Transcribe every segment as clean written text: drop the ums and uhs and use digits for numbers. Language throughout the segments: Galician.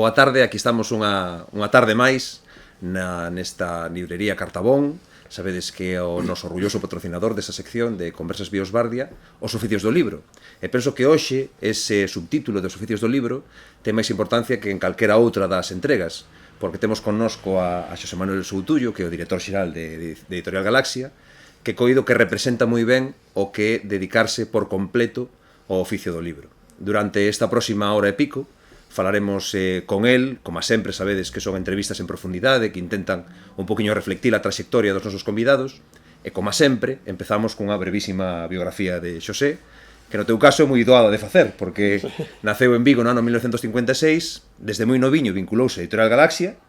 Boa tarde, aquí estamos unha tarde máis nesta librería Cartabón. Sabedes que é o noso orgulloso patrocinador desa sección de Conversas Biosbardia, Os Oficios do Libro. E penso que hoxe ese subtítulo dos Oficios do Libro ten máis importancia que en calquera outra das entregas, porque temos connosco a Xosé Manuel Soutullo, que é o director xeral de Editorial Galaxia, que coido que representa moi ben o que é dedicarse por completo ao oficio do libro. Durante esta próxima hora e pico, falaremos con el, como sempre sabedes que son entrevistas en profundidade, que intentan un poquinho reflectir a trayectoria dos nosos convidados, e como sempre, empezamos cunha brevísima biografía de Xosé, que no teu caso é moi doada de facer, porque naceu en Vigo no ano 1956, desde moi noviño vinculouse a Editorial Galaxia,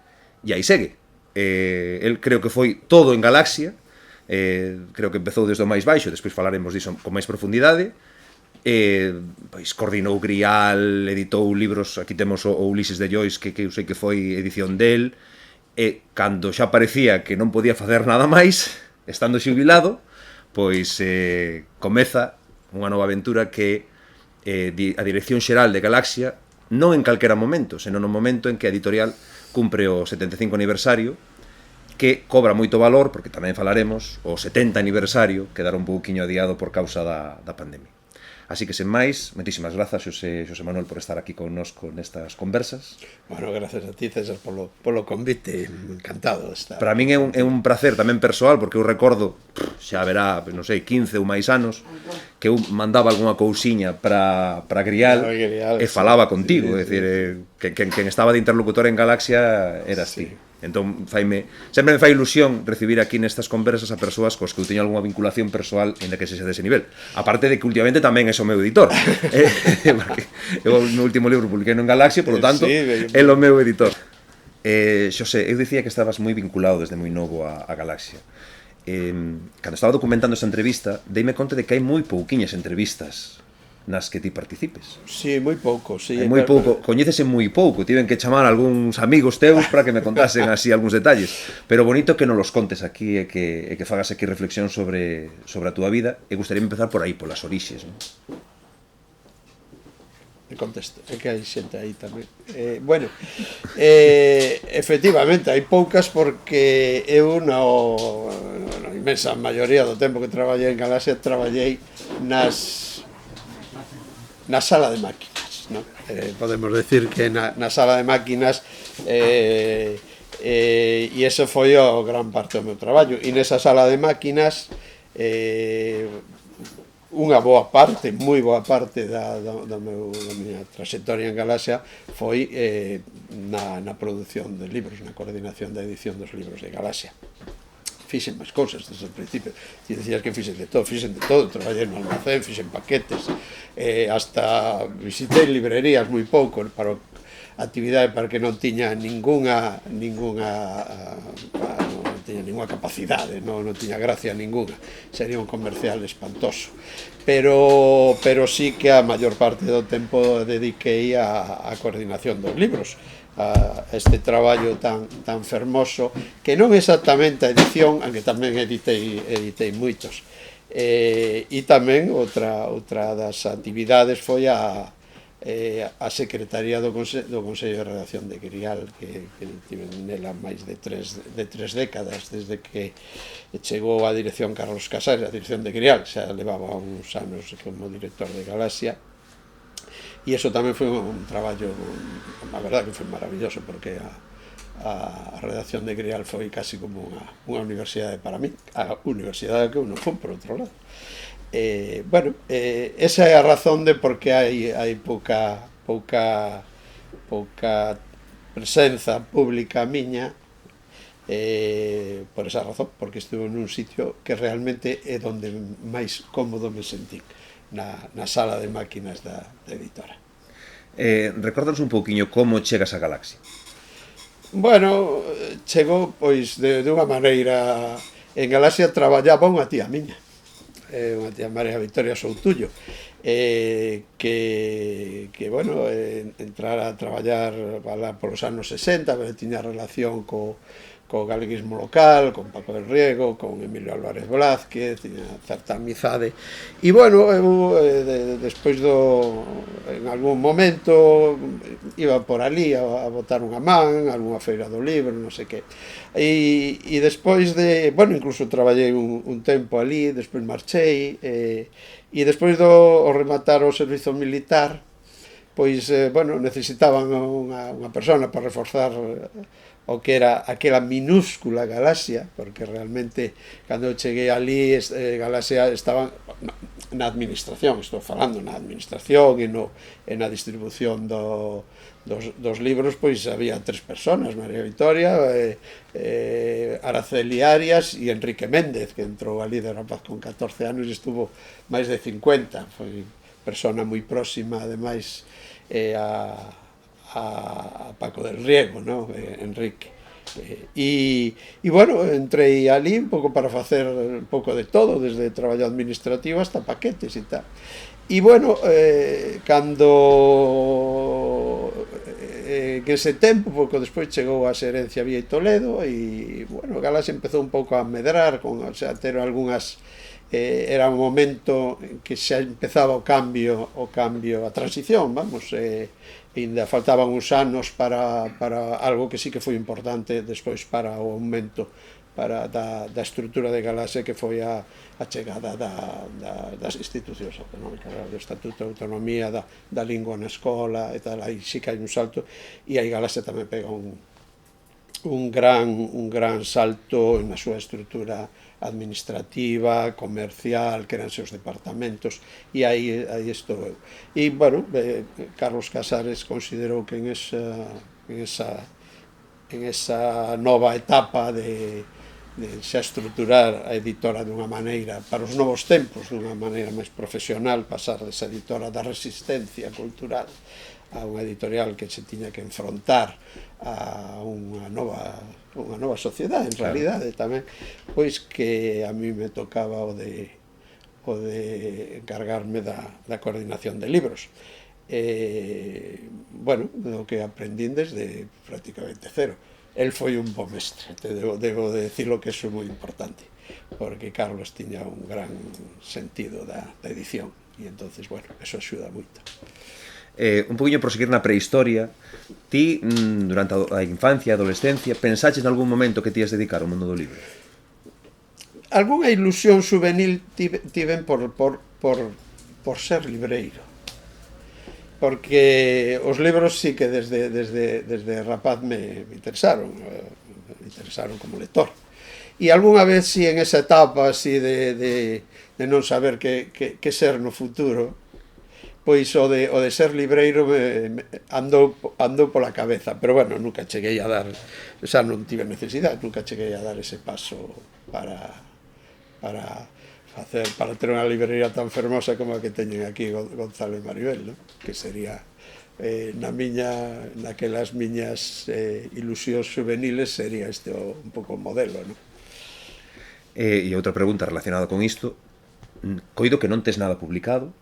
e aí segue. El creo que foi todo en Galaxia, creo que empezou desde o máis baixo, despois falaremos diso con máis profundidade, pois coordinou Grial, editou libros, aquí temos o Ulises de Joyce, que eu sei que foi edición del, e cando xa parecía que non podía facer nada máis, estando xubilado, pois comeza unha nova aventura que a Dirección Xeral de Galaxia, non en calquera momento, senón no momento en que a editorial cumpre o 75 aniversario, que cobra moito valor, porque tamén falaremos, o 70 aniversario, quedará un pouquiño adiado por causa da pandemia. Así que, sen máis, moitísimas grazas, Xosé Manuel, por estar aquí connosco nestas conversas. Bueno, gracias a ti, César, polo convite, encantado de estar. Para min é un placer tamén persoal, porque eu recordo, xa verá, non sei, 15 ou máis anos, que eu mandaba algunha cousiña para Grial e falaba contigo, é dicir, quen estaba de interlocutor en Galaxia eras ti. Entón, sempre me fai ilusión recibir aquí nestas conversas a persoas cos que eu teño algunha vinculación persoal ainda que sexa dese nivel. Aparte de que últimamente tamén é o meu editor. Eu o meu último libro publiquei en Galaxia, por lo tanto, é o meu editor. Xosé, eu dicía que estabas moi vinculado desde moi novo a Galaxia. Cando estaba documentando esa entrevista, deime conta de que hai moi pouquiñas entrevistas nas que ti participes. Sí, moi pouco, sí. Moi pouco, coñécese moi pouco, tiven que chamar a algúns amigos teus para que me contasen así algúns detalles, pero bonito que non los contes aquí e que fagas aquí reflexión sobre a túa vida, e gustaría empezar por aí, polas orixes, non? Me contesto, é que hai xente aí tamén. Bueno, efectivamente, hai poucas porque eu na inmensa maioría do tempo que traballei en Galaxia traballei na sala de máquinas, ¿no? Podemos decir que na sala de máquinas e ese foi o gran parte do meu traballo, e nesa sala de máquinas unha boa parte, moi boa parte da miña trayectoria en Galaxia foi na produción de libros, na coordinación da edición dos libros de Galaxia. Fixen máis cousas desde o principio. Ti decías que fixen de todo, traballei no almacén, fixen paquetes, hasta visitei librerías moi pouco para actividade para que non tiña ninguna capacidade, non tiña gracia ninguna, sería un comercial espantoso. Pero sí que a maior parte do tempo dediquei a coordinación dos libros, a este traballo tan fermoso, que non exactamente a edición, aunque tamén editei moitos, e tamén outra das actividades foi a secretaría do Consello de Redacción de Grial, que tive nela máis de tres décadas, desde que chegou a dirección Carlos Casares, a dirección de Grial, xa levaba uns anos como director de Galaxia. E iso tamén foi un traballo, a verdade que foi maravilloso, porque a redacción de Grial foi casi como unha universidade para mí, a universidade que eu non fui, por outro lado. Bueno, esa é a razón de por que hai pouca presenza pública miña, por esa razón, porque estuve nun sitio que realmente é onde máis cómodo me sentín, na sala de máquinas da editora. Recórdanos un pouquiño como chegas a Galaxia. Bueno, chegou pois de unha maneira. En Galaxia traballaba unha tía miña, unha tía María Victoria Soutullo, que bueno, entrara a traballar polos anos 60, pero tiña relación co co galeguismo local, con Paco del Riego, con Emilio Álvarez Blázquez, tiña certa amizade. E, bueno, eu, despois en algún momento, iba por ali a botar unha man, algunha feira do libro, non sei que. E despois bueno, incluso traballei un tempo ali, despois marchei, e despois ao rematar o servizo militar, pois, bueno, necesitaban unha persona para reforzar o que era aquela minúscula galaxia, porque realmente, cando eu cheguei ali, Galaxia estaban na administración, estou falando na administración e na distribución dos libros, pois había 3 personas, María Vitoria, Araceli Arias e Enrique Méndez, que entrou ali de rapaz con 14 anos e estuvo máis de 50, foi persona moi próxima, ademais, a Paco del Riego, ¿no? Enrique. E, bueno, entrei ali un pouco para facer un pouco de todo, desde traballo administrativo hasta paquetes e tal. E, bueno, cando en ese tempo, pouco despois chegou a Xerencia Vía e Toledo e, bueno, Galaxia empezou un pouco a medrar, o sea, ter algunhas... era un momento en que xa empezaba o cambio, a transición, vamos, ainda faltaban uns anos para algo que sí que foi importante despois para o aumento da estrutura de Galaxia, que foi a chegada das institucións autonómicas, do Estatuto de Autonomía, da lingua na escola e tal. Aí sí que hai un salto, e aí Galaxia tamén pega un gran salto na súa estrutura administrativa, comercial, que eran seus departamentos, e aí estou eu. E, bueno, Carlos Casares considerou que en esa nova etapa de xa estruturar a editora dunha maneira, para os novos tempos, dunha maneira máis profesional, pasar desa editora da resistencia cultural a unha editorial que se tiña que enfrontar a unha nova sociedade, en realidade, tamén, pois que a mí me tocaba o de encargarme da coordinación de libros. Bueno, o que aprendín desde prácticamente cero. El foi un bo mestre, debo de decirlo, que eso é moi importante, porque Carlos tiña un gran sentido da edición, e entonces, bueno, eso axuda moito. Un poquinho por seguir na prehistoria, ti, durante a infancia, a adolescencia, pensaches en algún momento que te ias dedicar ao mundo do libro? Algúnha ilusión juvenil tiven por ser libreiro, porque os libros sí que desde rapaz me interesaron como lector. E algunha vez, sí, en esa etapa así de non saber que ser no futuro, pois o de ser libreiro andou pola cabeza, pero, bueno, nunca cheguei a dar, xa non tive necesidade, nunca cheguei a dar ese paso para ter unha librería tan fermosa como a que teñen aquí Gonzalo e Maribel, ¿no? Que sería, naquelas miñas ilusións juveniles, sería este un pouco o modelo, ¿no? E outra pregunta relacionada con isto, coido que non tes nada publicado.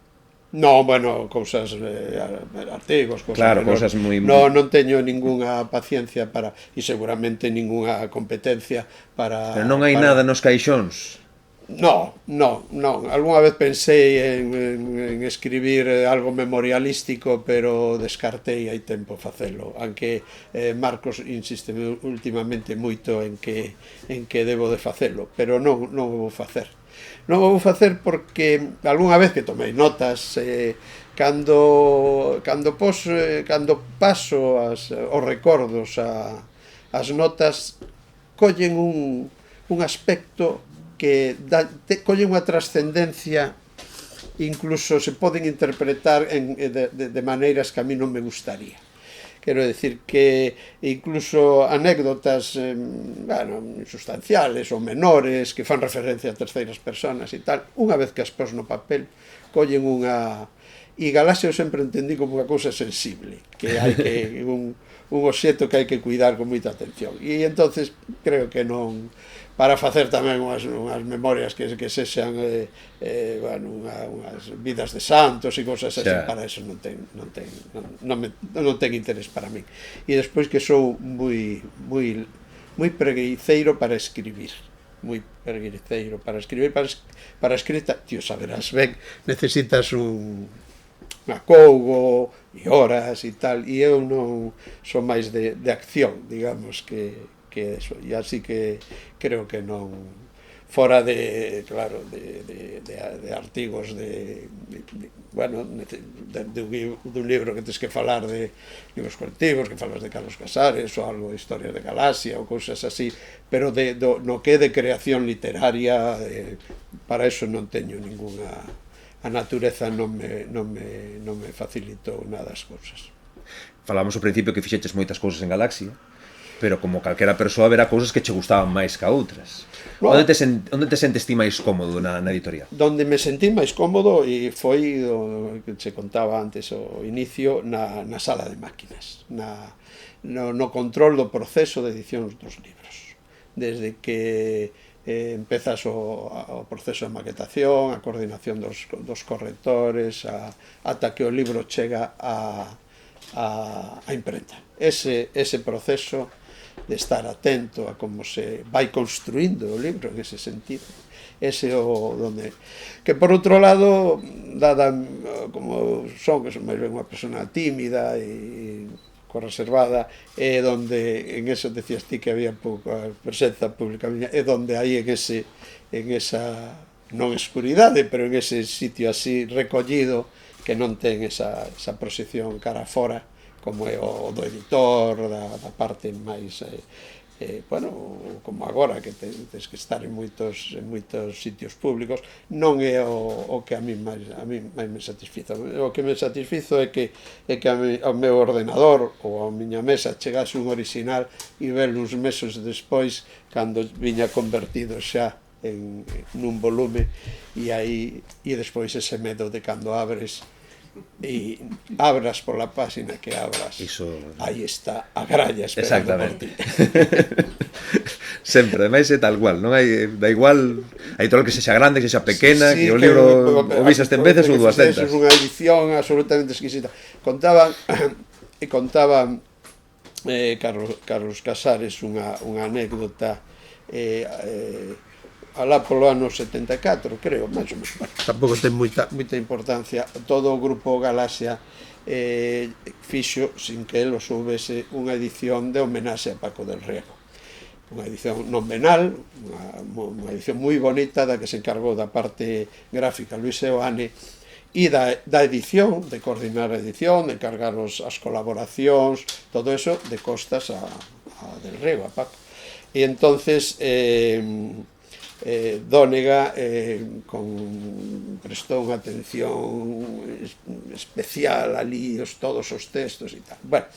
No, bueno, cousas, artigos, cousas... Claro, cousas moi... Non teño ningunha paciencia para, e seguramente ningunha competencia para... Pero non hai nada nos caixóns? Non. Algúna vez pensei en escribir algo memorialístico, pero descartei hai tempo facelo, aunque Marcos insiste últimamente moito en que debo de facelo, pero non o vou facer. Non o vou facer porque algunha vez que tomei notas, cando paso os recordos as notas, collen un aspecto que collen unha trascendencia, incluso se poden interpretar de maneiras que a mí non me gustaría. Quero decir que incluso anécdotas, bueno, insustanciales ou menores, que fan referencia a terceiras personas e tal, unha vez que as pos no papel, collen unha... E Galaxia eu sempre entendí como unha cousa sensible, que hai que un obxecto que hai que cuidar con moita atención. E entonces creo que non... Para facer tamén unhas memorias que sexan, bueno, unhas vidas de santos e cousas así, para eso non ten interés para min. E despois que sou moi moi preguiceiro para escribir, moi preguiceiro para escribir, para escrita, tío, saberás ben, necesitas un acougo e horas e tal, e eu non son máis de acción, digamos, que eso, e así que creo que non, fora de, claro, de artigos bueno, dun libro que tens que falar de libros colectivos, que falas de Carlos Casares ou algo de historias de Galaxia ou cousas así, pero no que de creación literaria, para eso non teño ninguna, a natureza non me facilitou nada as cousas. Falamos ao principio que fixeches moitas cousas en Galaxia, pero como calquera persoa verá cousas que che gustaban máis que a outras. No. Onde te sentes ti máis cómodo na editorial? Donde me sentí máis cómodo e foi o que che contaba antes ao inicio, na sala de máquinas, no control do proceso de edición dos libros. Desde que empezas o proceso de maquetación, a coordinación dos correctores, ata que o libro chega a imprenta. Ese proceso de estar atento a como se vai construindo o libro en ese sentido, ese o donde, que por outro lado, dada como son, que son máis ben unha persona tímida e reservada, é donde, en eso decías ti que había pouca presenza pública miña, é donde hai en esa non escuridade, pero en ese sitio así recollido, que non ten esa proxección cara fora, como é o do editor, da parte máis, bueno, como agora, que tens que estar en moitos sitios públicos, non é o que a mí máis me satisfizo. O que me satisfizo é que ao meu ordenador ou a miña mesa chegase un original e ver uns meses despois, cando viña convertido xa nun volume, e despois ese medo de cando abres e abras por la página que abras, aí está a gralla esperando por ti. Sempre, ademais é tal cual, non hai, da igual, hai todo que sexa grande, que sexa pequena, sí, que o libro o visas 100 veces ou 200. É unha edición absolutamente exquisita. Contaban Carlos Casares unha anécdota alá polo ano 74, creo, máis ou menos. Tampouco ten moita importancia. Todo o grupo Galaxia fixo, sin que el o soubese, unha edición de homenaxe a Paco del Riego. Unha edición non venal, unha edición moi bonita, da que se encargou da parte gráfica Luis Seoane, e da edición, de coordinar a edición, de encargar as colaboracións, todo eso de costas a del Riego, a Paco. E entonces Dónega prestou unha atención especial ali, todos os textos e tal. Bueno,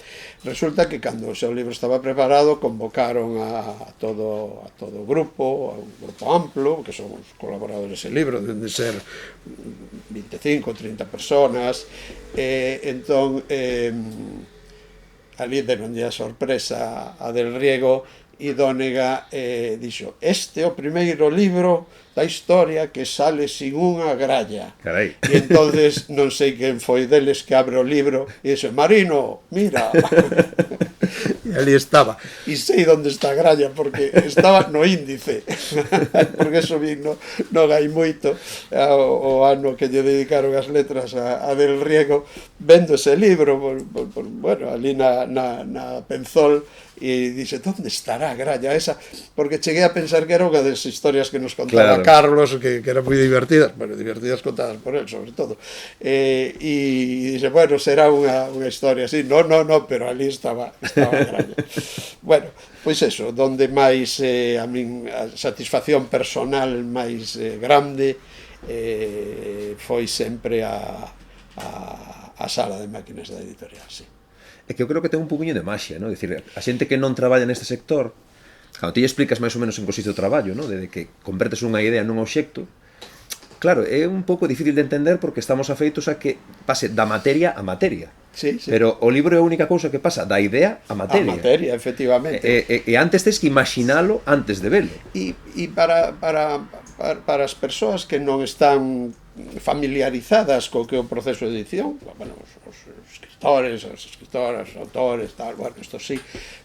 resulta que cando o seu libro estaba preparado, convocaron a todo o grupo, a un grupo amplo, que son os colaboradores dese libro, deben de ser 25 ou 30 personas, entón ali deronlle a sorpresa a Del Riego, e Dónega dixo: este é o primeiro libro da historia que sale sin unha gralla. Carai. E entonces non sei quen foi deles que abre o libro e dixo: Marino, mira. E ali estaba, e sei onde está a gralla, porque estaba no índice, porque eso vin non hai moito, o ano que lle dedicaron as letras a Del Riego, vendo ese libro, bueno, ali na Penzol, e dixe: onde estará a gralla esa? Porque cheguei a pensar que era unha das historias que nos contaba, claro, Carlos, que eran moi divertidas, bueno, divertidas contadas por él, sobre todo, e dixe: bueno, será unha historia así. No, pero ali estaba a gralla. Bueno, pois eso, donde máis a min a satisfacción personal máis grande foi sempre a sala de máquinas da editorial, sí. É que eu creo que ten un poquinho de maxia, non? Dicir, a xente que non traballa neste sector, cando ti explicas máis ou menos en consiste o traballo, non? De que convertes unha idea nun obxecto, claro, é un pouco difícil de entender porque estamos afeitos a que pase da materia a materia. Sí. Pero o libro é a única cousa que pasa da idea a materia. A materia, efectivamente. E antes tens que imaginalo antes de velo. E para as persoas que non están familiarizadas co que é o proceso de edición, bueno, os escritores, as escritoras, os autores, tal, bueno, isto sí,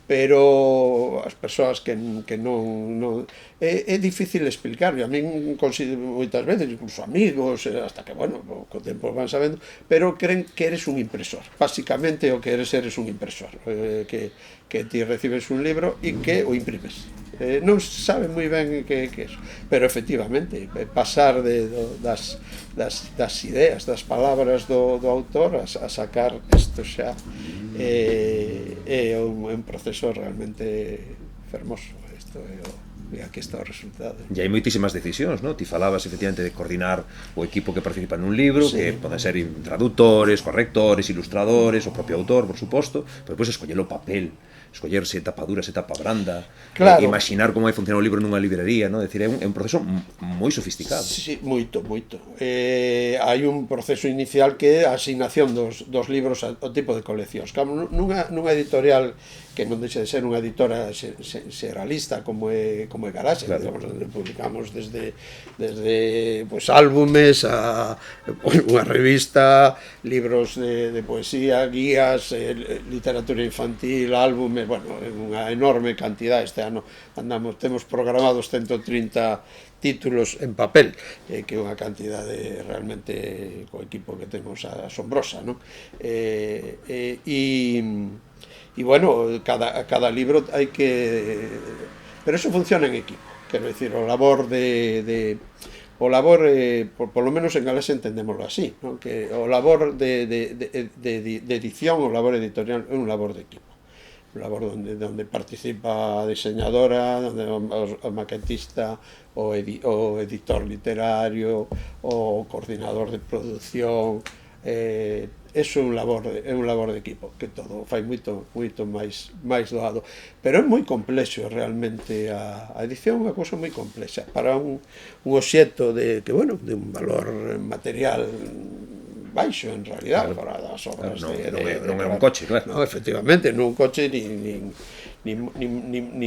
pero as persoas que non é difícil explicarlo. A min moitas veces, incluso amigos, hasta que, bueno, co tempo van sabendo, pero creen que eres un impresor. Básicamente o que eres un impresor, que ti recibes un libro e que o imprimes. Non sabe moi ben que é eso, pero efectivamente pasar das ideas, das palabras do autor a sacar isto xa é un proceso realmente fermoso. Isto é e aquí está o resultado. E hai moitísimas decisións, non? Ti falabas efectivamente de coordinar o equipo que participa nun libro, sí, que poden ser traductores, correctores, ilustradores, o propio autor, por suposto, pero depois escoller o papel, escoller se tapa dura, se tapa branda, claro, imaginar como vai funcionar o libro nunha librería, non? Decir, é un proceso moi sofisticado. Sí, moito. Hai un proceso inicial que é a asignación dos libros ao tipo de coleccións. Nunha editorial que non deixa de ser unha editora xeralista como é Galaxia, claro, onde publicamos desde pues, álbumes a unha revista, libros de poesía, guías, literatura infantil, álbumes, bueno, unha enorme cantidad. Este ano temos programados 130 títulos en papel, que é unha cantidade realmente co equipo que temos asombrosa, non? E bueno, cada libro hai que... Pero eso funciona en equipo, quero dicir, o labor por lo menos en Galaxia entendémoslo así, ¿no? Que o labor de edición, o labor editorial é un labor de equipo, un labor donde participa a diseñadora, donde o maquetista, o editor literario, o coordinador de producción. Eso é un labor de equipo, que todo fai moito máis doado, pero é moi complexo realmente a edición, é unha cousa moi complexa para un obxecto de un valor material baixo, en realidad, claro, para das obras. Non é un coche, claro. Non, efectivamente, non un coche nin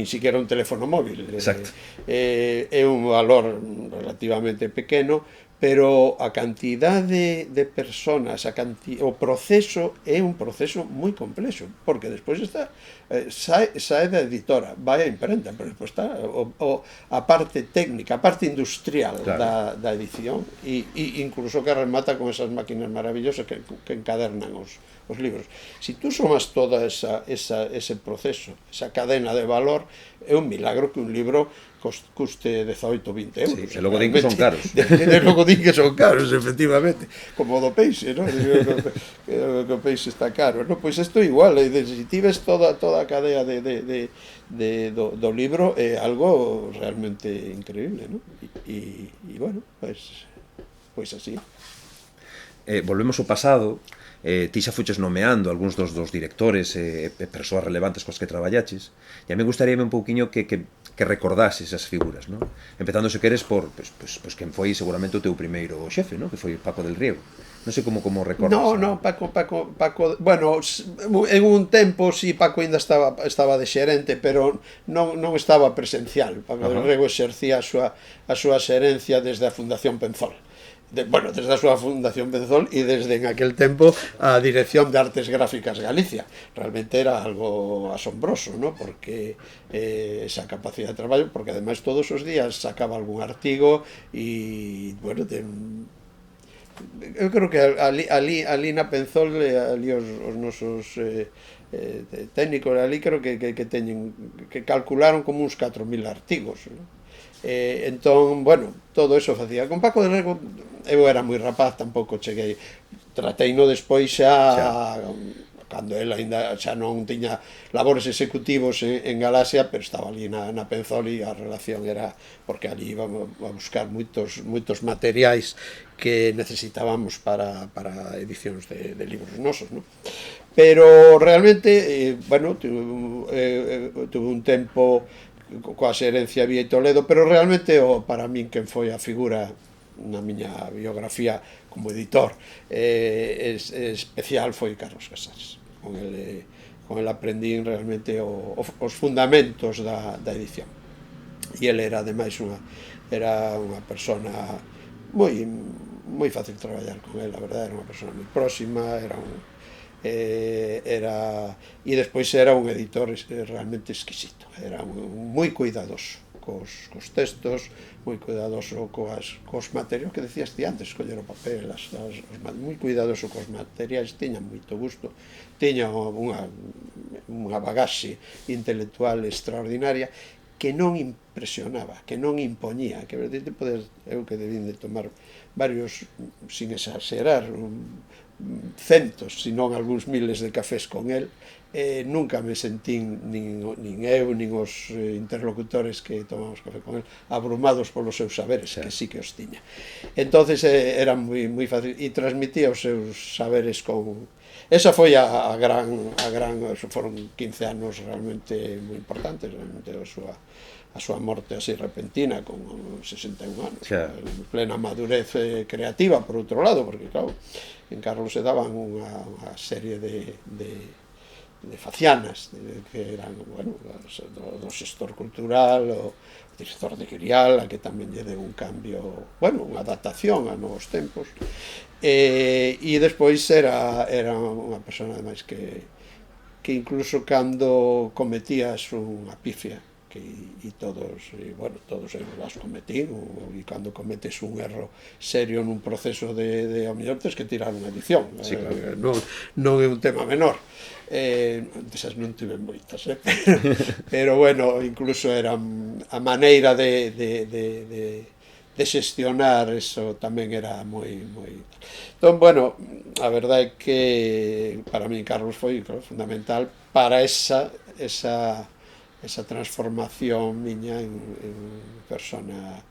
siquiera un teléfono móvil. Exacto. É un valor relativamente pequeno, pero a cantidade de personas, o proceso é un proceso moi complexo, porque despois sae da editora, vai a imprenta, pero despois está a parte técnica, a parte industrial, claro, da edición, e incluso que remata con esas máquinas maravillosas que encadernan os libros. Si tú somas toda ese proceso, esa cadena de valor, é un milagro que un libro custe 18 ou 20 euros. Sí, e logo din que son caros. E logo din que son caros, efectivamente. Como o do peixe, non? Que o peixe está caro. Pois isto é igual, se ti ves toda a cadea do libro, é algo realmente increíble, non? E bueno, pois así. Volvemos ao pasado. Ti xa fuches nomeando algúns dos directores e persoas relevantes cos que traballaches, e a mí gustaríame un pouquiño que recordases esas figuras, non? Empezando, se queres, por quen foi seguramente o teu primeiro xefe, non? Que foi Paco del Riego. Non sei como recordas. No, Paco, bueno, en un tempo si Paco ainda estaba de xerente, pero non estaba presencial. Paco del Riego exercía a súa xerencia desde a Fundación Penzol. Desde a súa Fundación Penzol e desde en aquel tempo a Dirección de Artes Gráficas Galicia. Realmente era algo asombroso, ¿no? Porque esa capacidade de traballo, porque ademais todos os días sacaba algún artigo e, bueno, eu creo que ali na Penzol, ali os nosos técnicos ali creo que calcularon como uns 4.000 artigos, ¿no? Entón, bueno, todo eso facía. Con Paco del Riego eu era moi rapaz, tampouco cheguei, trateino despois xa cando el ainda xa non tiña labores executivos en Galaxia, pero estaba ali na Penzol e a relación era porque ali íbamos a buscar moitos materiais que necesitábamos para edicións de libros nosos, non? Pero realmente, bueno, tuve un tempo coa xerencia vía Toledo, pero realmente para min quen foi a figura na miña biografía como editor especial foi Carlos Casares. Con el aprendín realmente os fundamentos da edición, e ele era ademais unha persona moi fácil traballar con ele, a verdade, era unha persona moi próxima, era E despois era un editor realmente exquisito, era moi cuidadoso cos textos, moi cuidadoso cos materiais que decías ti antes, escoller o papel, moi cuidadoso cos materiais, tiña moito gusto, tiña unha bagaxe intelectual extraordinaria que non impresionaba, que non impoñía, que eu que debín de tomar varios, sin exagerar, centos, senón algúns miles de cafés con el, nunca me sentín, nin eu, nin os interlocutores que tomamos café con el, abrumados polos seus saberes, que sí que os tiña. Entonces era moi fácil, e transmitía os seus saberes con... Esa foi a gran, foron 15 anos realmente moi importantes, realmente a súa morte así repentina con 61 anos, en plena madurez creativa, por outro lado, porque claro, en Carlos se daban unha serie de facianas que eran, bueno, do xestor cultural, o director de Grial, a que tamén lle deu un cambio, bueno, unha adaptación a novos tempos, e despois era unha persona ademais que incluso cando cometías unha pifia, e todos as cometín, e cando cometes un erro serio nun proceso de ao mellor tens que tirar unha edición, sí, claro. Non é un tema menor, desas non tive moitas, pero bueno, incluso era a maneira de xestionar eso tamén era moi... Entón, bueno, a verdade é que para mí Carlos foi fundamental para esa transformación miña en persona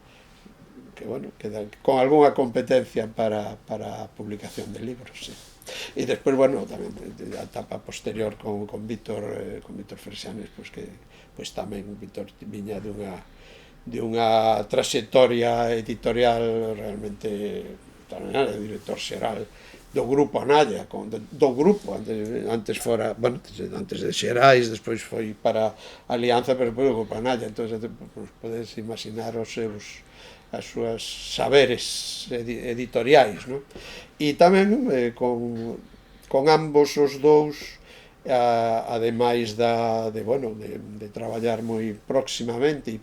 que, bueno, con algunha competencia para a publicación de libros, sí. E despois, bueno, tamén a etapa posterior con Víctor Freixanes, pois tamén Víctor viña dunha trayectoria editorial realmente extraordinaria, director xeral do grupo Analla, do grupo, antes fora, bueno, antes de Xerais, despois foi para Alianza, pero depois o grupo Analla, entón podes imaginar os súas saberes editoriais, non? E tamén con ambos os dous, ademais de traballar moi próximamente e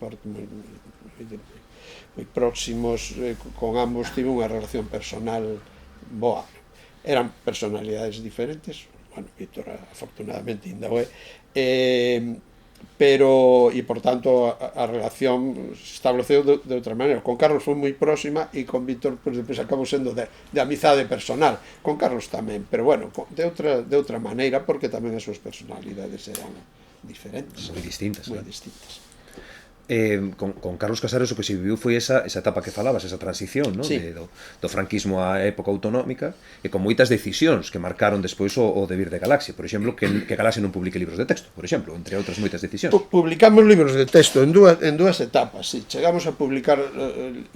moi próximos, con ambos tive unha relación personal boa. Eran personalidades diferentes, bueno, Víctor afortunadamente ainda o é, pero, e por tanto a relación se estableceu de outra maneira. Con Carlos foi moi próxima e con Víctor depois acabou sendo de amizade personal, con Carlos tamén, pero bueno, de outra maneira, porque tamén as súas personalidades eran diferentes, moi distintas. Con Carlos Casares o que se viviu foi esa etapa que falabas, esa transición, ¿no? Sí. do franquismo á época autonómica, e con moitas decisións que marcaron despois o devir de Galaxia. Por exemplo, que Galaxia non publique libros de texto, por exemplo, entre outras moitas decisións. Publicamos libros de texto en dúas etapas, sí. Chegamos a publicar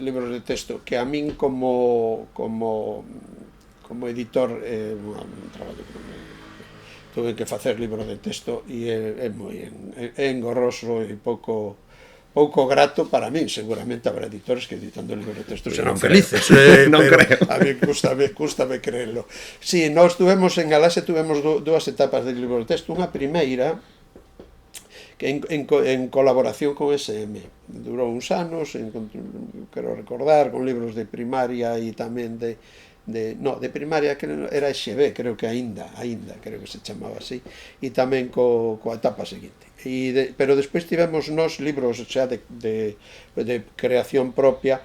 libros de texto que a min como editor un traballo que tuve que facer libros de texto e é moi engorroso e pouco grato para mí. Seguramente habrá editores que editando libros de texto serán felices, non creo. A mí cústame creerlo. Si, nós tuvemos en Galaxia dúas etapas de libros de texto. Unha primeira que en colaboración con SM durou uns anos, quero recordar, con libros de primaria e tamén de primaria, que era XB, creo que aínda creo que se chamaba así, e tamén coa etapa seguinte. Pero despois tivemos nos libros xa de creación propia.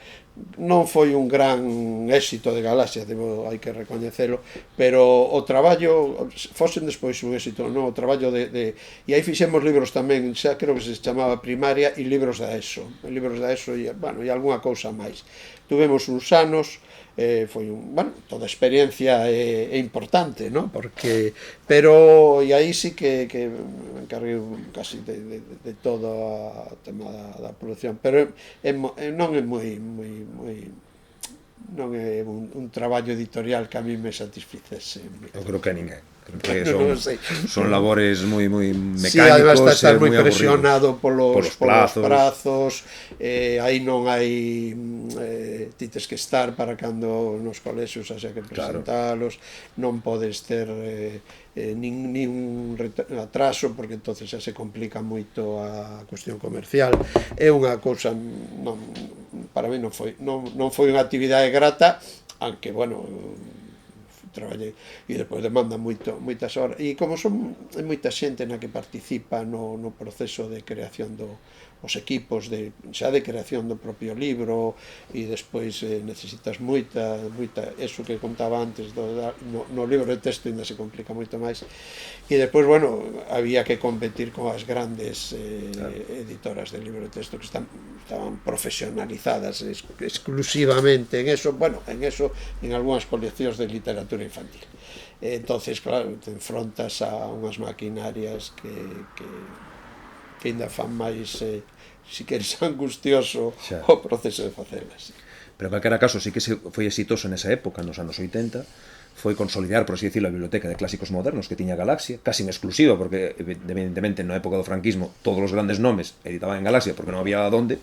Non foi un gran éxito de Galaxia, hai que recoñecelo, pero o traballo fosen despois un éxito, non? O traballo e aí fixemos libros tamén, xa creo que se chamaba primaria, e libros da ESO e algunha cousa máis. Tuvemos uns anos, foi toda a experiencia é importante, non? Pero e aí sí que me encarguei casi de todo o tema da producción, pero non é non é un traballo editorial que a mí me satisficese. Eu creo que a ninguén. Creo que non sei. son labores moi Sí, además mecánicos, está moi moi aburridos. presionado polos Polos prazos, aí non hai ti tes que estar para cando nos colexios haxa que presentalos, non podes ter nin atraso, porque entonces xa se complica moito a cuestión comercial. É unha cousa, para mí non foi unha actividade grata, aunque, bueno, traballei e depois demanda moitas horas, e como son moita xente na que participa no proceso de creación os equipos xa de creación do propio libro, e despois necesitas moita eso que contaba antes no libro de texto ainda se complica moito máis, e despois, bueno, había que competir con as grandes editoras de libro de texto que estaban profesionalizadas exclusivamente en eso, bueno, en algunhas coleccións de literatura infantil. Entonces, claro, te enfrontas a unhas maquinarias que ainda fan máis, si queres, angustioso o proceso de facelas. Pero en calquera caso, sí que foi exitoso nesa época, nos anos 80, foi consolidar, por así decirlo, a biblioteca de clásicos modernos que tiña Galaxia, casi en exclusiva, porque evidentemente na época do franquismo todos os grandes nomes editaban en Galaxia porque non había donde,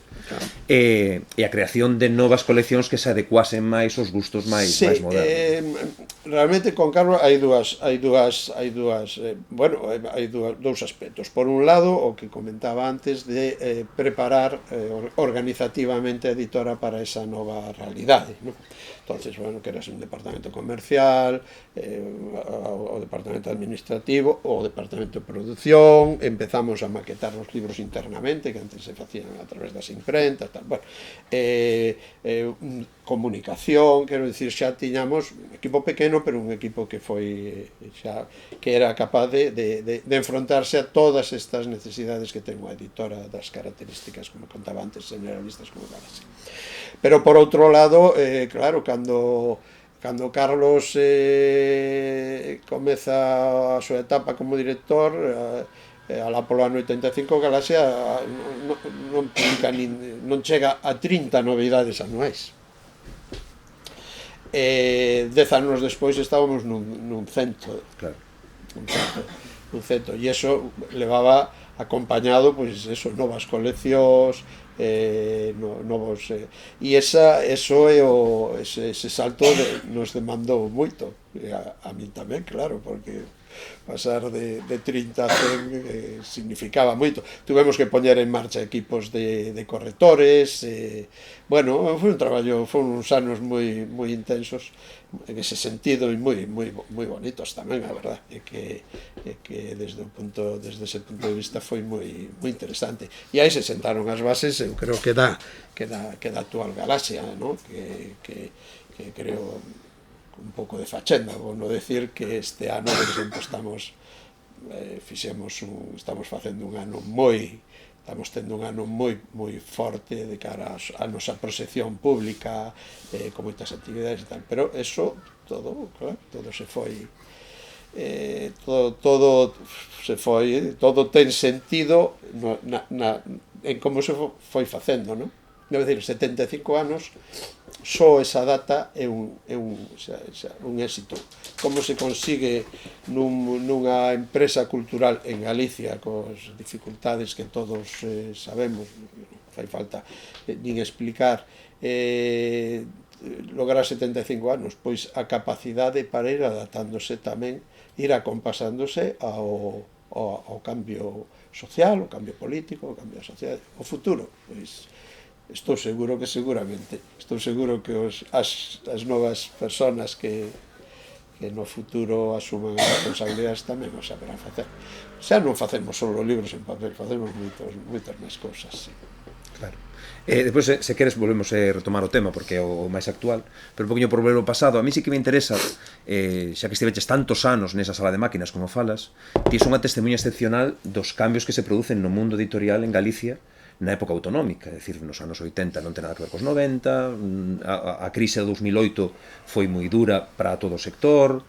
e a creación de novas coleccións que se adecuasen máis aos gustos máis modernos. Realmente con Carlos hai dous aspectos. Por un lado, o que comentaba antes de preparar organizativamente a editora para esa nova realidade, ¿no? Entonces, bueno, que eras un departamento comercial, o departamento administrativo, o departamento de producción, empezamos a maquetar os libros internamente, que antes se facían a través das imprentas, tal, bueno, comunicación, quero dicir, xa tiñamos un equipo pequeno, pero un equipo que foi xa, que era capaz de enfrontarse a todas estas necesidades que ten unha editora das características, como contaba antes, generalistas como Galaxia. Pero por outro lado, claro, cando Carlos comeza a súa etapa como director, alá polo ano 85, Galaxia non publica non chega a 30 novidades anuais. 10 anos despois estábamos nun cento. Claro. Un cento, e iso levaba acompañado, pois, eso, novas coleccións, novos, e eso é ese salto nos demandou moito, a mí tamén, claro, porque pasar de 30 a 100 significaba moito. Tuvemos que poñer en marcha equipos de correctores, bueno, foi un traballo, foron uns anos moi intensos en ese sentido, e moi bonitos tamén, a verdad, é que desde ese punto de vista foi moi interesante, e aí se sentaron as bases, eu creo que da actual Galaxia, ¿no? que creo un pouco de fachenda, vou non decir que este ano, por exemplo, estamos facendo un ano estamos tendo un ano moi forte de cara a nosa proxección pública, con moitas actividades e tal, pero eso todo, claro, todo se foi todo ten sentido en como se foi facendo, non? É dicir, 75 anos, só esa data é un éxito. Como se consigue nunha empresa cultural en Galicia, cos dificultades que todos sabemos, non fai falta nin explicar, lograr 75 anos, pois a capacidade para ir adaptándose tamén, ir acompasándose ao cambio social, ao cambio político, ao cambio social, ao futuro, pois estou seguro que as novas persoas que no futuro asuman as responsabilidades tamén o saberán facer. Xa non facemos só libros en papel, facemos moitas máis cousas, sí. Claro. Depois, se queres, volvemos a retomar o tema porque é o máis actual, pero un poquinho por ver o pasado. A mí sí que me interesa, xa que estiveches tantos anos nesa sala de máquinas como falas, ti é unha testemunha excepcional dos cambios que se producen no mundo editorial en Galicia na época autonómica, é dicir, nos anos 80 non ten nada que ver cos 90, a crise de 2008 foi moi dura para todo o sector.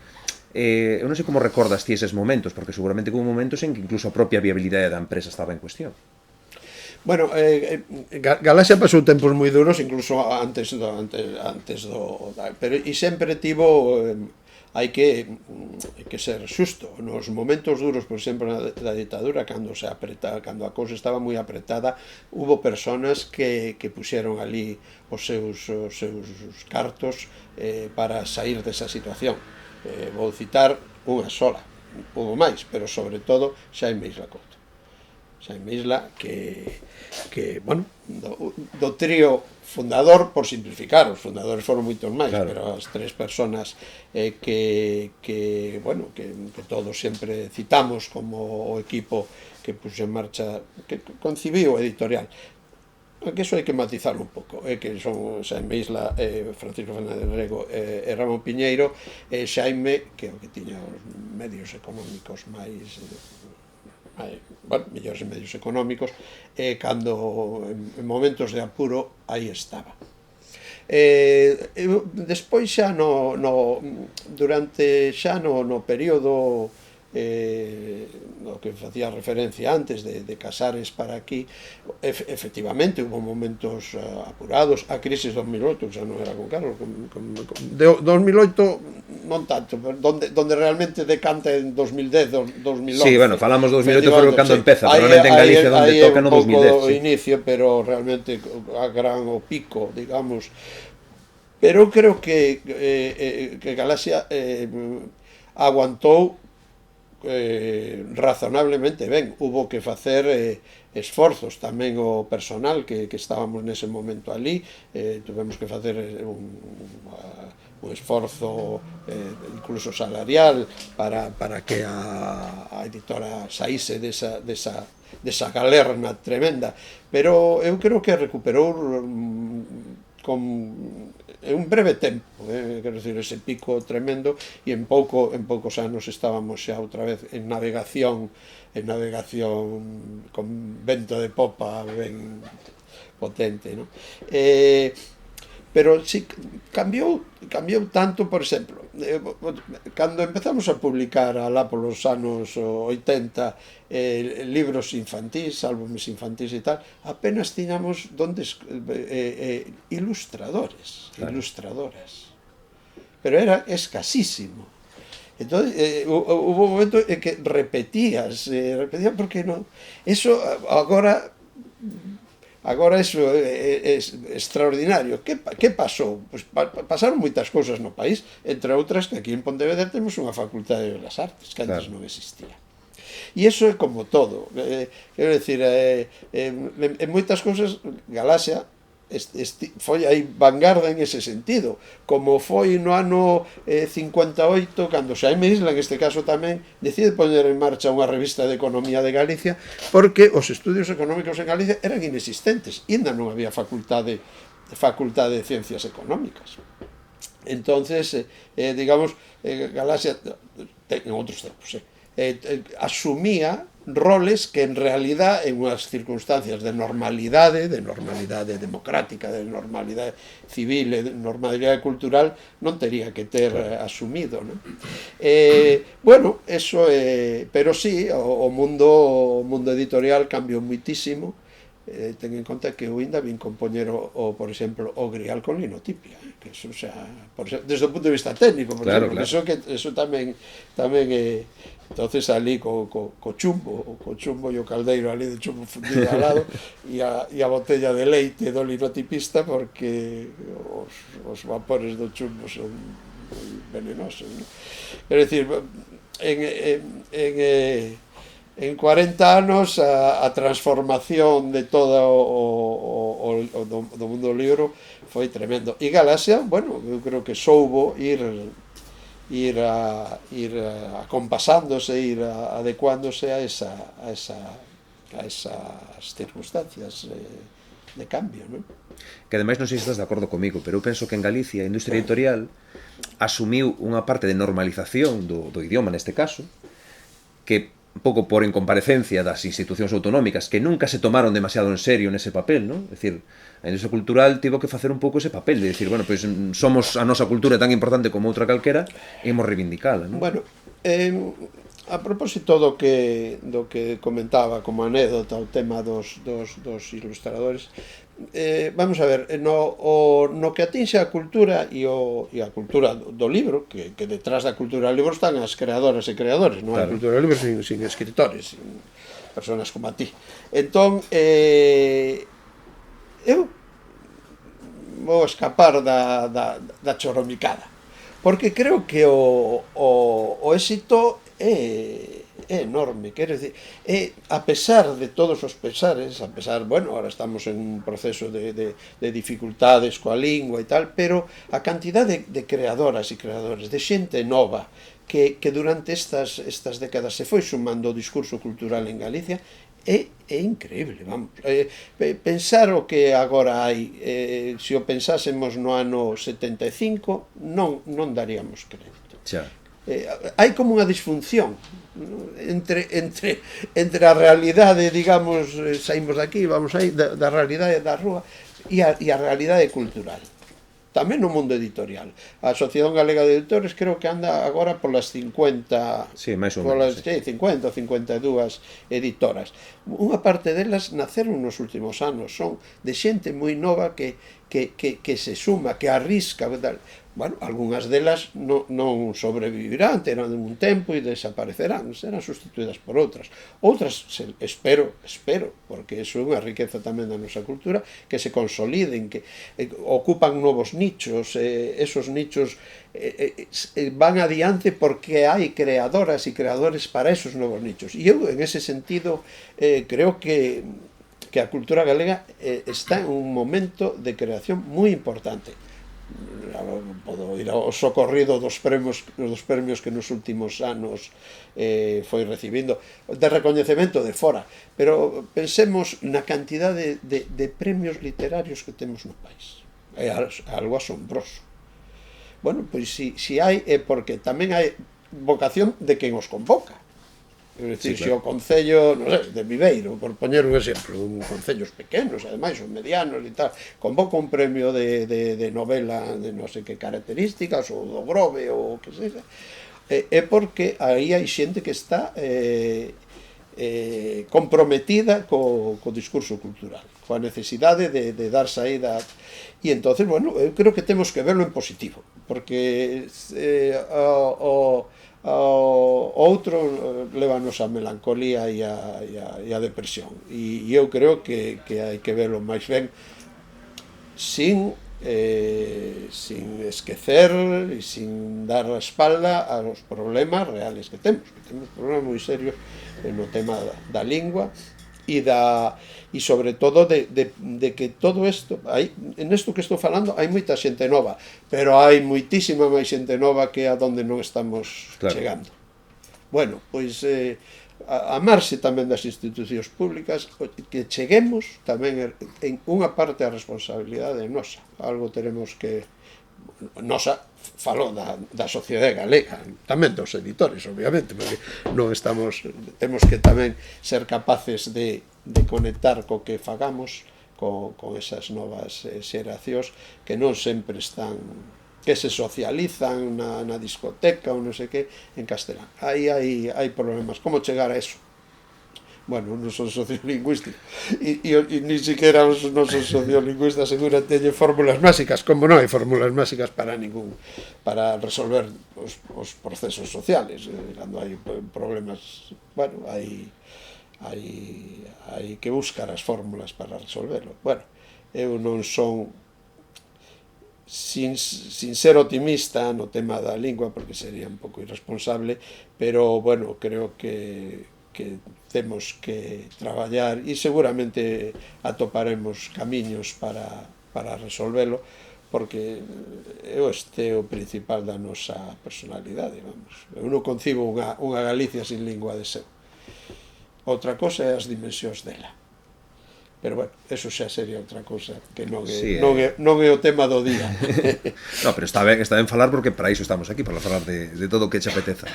Eu non sei como recordas ti eses momentos, porque seguramente que hubo momentos en que incluso a propia viabilidade da empresa estaba en cuestión. Bueno, Galaxia pasou tempos moi duros, incluso antes do pero, e sempre tivo hai que ser xusto. Nos momentos duros, por exemplo, da ditadura, cando a cousa estaba moi apretada, hubo personas que puxeron ali os seus cartos para sair desa situación. Vou citar unha sola, houve máis, pero sobre todo Xaime Isla Couto. Xaime Isla, que bueno, do trío fundador, por simplificar, os fundadores foron moitos máis, claro, pero as tres personas que todos sempre citamos como o equipo que puxo en marcha, que concibiu o editorial. Que iso hai que matizar un pouco, que son Xaime Isla, Francisco Fernández Rego e Ramón Piñeiro, e Xaime, que é o que tiña os medios económicos máis mellores medios económicos, cando en momentos de apuro aí estaba. Despois xa durante no período o que facía referencia antes de Casares para aquí, efectivamente hubo momentos apurados. A crisis de 2008 xa non era con Carlos, 2008 non tanto, pero donde realmente decanta en 2010, 2011. Sí, bueno, falamos 2008 foi cando empeza, pero realmente en Galicia donde toca no 2010. Aí é un pouco o inicio, pero realmente o pico, digamos. Pero eu creo que Galaxia aguantou razonablemente ben. Hubo que facer esforzos tamén o personal que estábamos nese momento ali, tuvemos que facer un esforzo incluso salarial para que a editora saíse desa galerna tremenda, pero eu creo que recuperou con un breve tempo, quero dicir, ese pico tremendo, e en poucos anos estábamos xa outra vez en navegación con vento de popa ben potente, non? Pero si cambiou tanto, por exemplo, cando empezamos a publicar alá polos anos 80 libros infantís, álbumes infantís e tal, apenas tiñamos ilustradores, claro, ilustradoras, pero era escasísimo. Entón, hubo un momento en que repetían porque non, eso agora iso é extraordinario. Que pasou? Pois pasaron moitas cousas no país, entre outras que aquí en Pontevedra temos unha facultade de Belas Artes que antes non existía. E iso é como todo, quero dicir, en moitas cousas Galaxia foi aí vanguarda en ese sentido, como foi no ano 58, cando Xaime Isla, en este caso tamén, decide poñer en marcha unha revista de economía de Galicia, porque os estudios económicos en Galicia eran inexistentes, e ainda non había facultade de ciencias económicas. Entonces, digamos, Galaxia, en outros tempos, asumía roles que en realidad en unhas circunstancias de normalidade democrática, de normalidade civil e de normalidade cultural non tería que ter asumido, non? Bueno, eso pero sí, o mundo editorial cambiou muitísimo. Ten en conta que eu ainda vin compoñer por exemplo, o Grial con linotipia, que eso xa, desde o punto de vista técnico, por exemplo, eso tamén entonces ali co chumbo e o caldeiro ali de chumbo fundido ao lado e a botella de leite do linotipista, porque os vapores do chumbo son moi venenosos, non? Quero dicir, en 40 anos a transformación de todo do mundo do libro foi tremendo. E Galaxia, bueno, eu creo que soubo ir acompasándose, ir adecuándose a esas circunstancias de cambio, non? Que ademais non sei se estás de acordo comigo, pero eu penso que en Galicia a industria editorial asumiu unha parte de normalización do idioma neste caso, que un pouco por incomparecencia das institucións autonómicas que nunca se tomaron demasiado en serio nese papel, non? É dicir, a industria cultural tivo que facer un pouco ese papel de dicir, bueno, pois somos a nosa cultura tan importante como outra calquera e imos reivindicala, non? Bueno, a propósito do que comentaba como anécdota o tema dos ilustradores, vamos a ver, no que atinxe a cultura e a cultura do libro, que detrás da cultura do libro están as creadoras e creadores, non hai Claro. cultura do libro sin escritores, sin personas como a ti. Entón, eu vou escapar da choromicada, porque creo que o éxito é enorme, quero dicir, a pesar de todos os pesares, a pesar, bueno, ahora estamos en un proceso de dificultades coa lingua e tal, pero a cantidade de creadoras e creadores, de xente nova, que durante estas décadas se foi sumando o discurso cultural en Galicia, é increíble, vamos. Pensar o que agora hai, se o pensásemos no ano 75, non daríamos crédito. Xa. Hai como unha disfunción entre a realidade, digamos, saímos daqui, vamos aí, da realidade da rúa e a realidade cultural. Tamén no mundo editorial. A Asociación Galega de Editores creo que anda agora polas 50, Sí, máis ou menos, sí, 50 ou 52 editoras. Unha parte delas naceron nos últimos anos, son de xente moi nova que se suma, que arrisca, tal. Bueno, algunhas delas non sobrevivirán, terán un tempo e desaparecerán, serán sustituídas por outras. Outras, espero, porque iso é unha riqueza tamén da nosa cultura, que se consoliden, que ocupan novos nichos, esos nichos van adiante porque hai creadoras e creadores para esos novos nichos. E eu, en ese sentido, creo que a cultura galega está en un momento de creación moi importante. Podo ir ao socorrido dos premios que nos últimos anos foi recibindo, de recoñecemento de fora, pero pensemos na cantidade de premios literarios que temos no país. É algo asombroso. Bueno, pois si hai, é porque tamén hai vocación de quen os convoca. É dicir, se o Concello, non sei, de Viveiro, por poñer un exemplo, un concellos pequenos, ademais, ou medianos e tal, convoca un premio de novela de non sei que características, ou do Grove, ou o que seja, é porque aí hai xente que está comprometida co discurso cultural, coa necesidade de dar saída. E entonces, bueno, eu creo que temos que verlo en positivo, porque outro levanos a melancolía e a depresión, e eu creo que hai que verlo máis ben sin esquecer e sin dar a espalda aos problemas reales que temos problemas moi serios no tema da lingua e sobre todo de que todo isto, en isto que estou falando hai moita xente nova, pero hai moitísima máis xente nova que a donde non estamos chegando. Bueno, pois amarse tamén das institucións públicas, que cheguemos tamén en unha parte a responsabilidade nosa, algo teremos que nosa, falo da sociedade galega, tamén dos editores, obviamente, porque non estamos, temos que tamén ser capaces de conectar co que fagamos con esas novas xeracións que non sempre están, que se socializan na discoteca ou non sei que, en castelán. Aí hai problemas. Como chegar a eso? Bueno, non son sociolingüísticos e ni siquiera os nosos sociolingüistas seguro teñen fórmulas máxicas, como non hai fórmulas máxicas para resolver os procesos sociales, cando hai problemas, bueno, hai que buscar as fórmulas para resolverlo. Bueno, eu non son, sin ser optimista no tema da lingua, porque sería un pouco irresponsable, pero, bueno, creo que temos que traballar e seguramente atoparemos camiños para resolvelo, porque este é o principal da nosa personalidade, vamos. Eu non concibo unha Galicia sin lingua de seu. Outra cosa é as dimensións dela. Pero, bueno, eso xa sería outra cosa que non é o tema do día. No, pero está ben falar, porque para iso estamos aquí, para falar de todo o que che apeteza.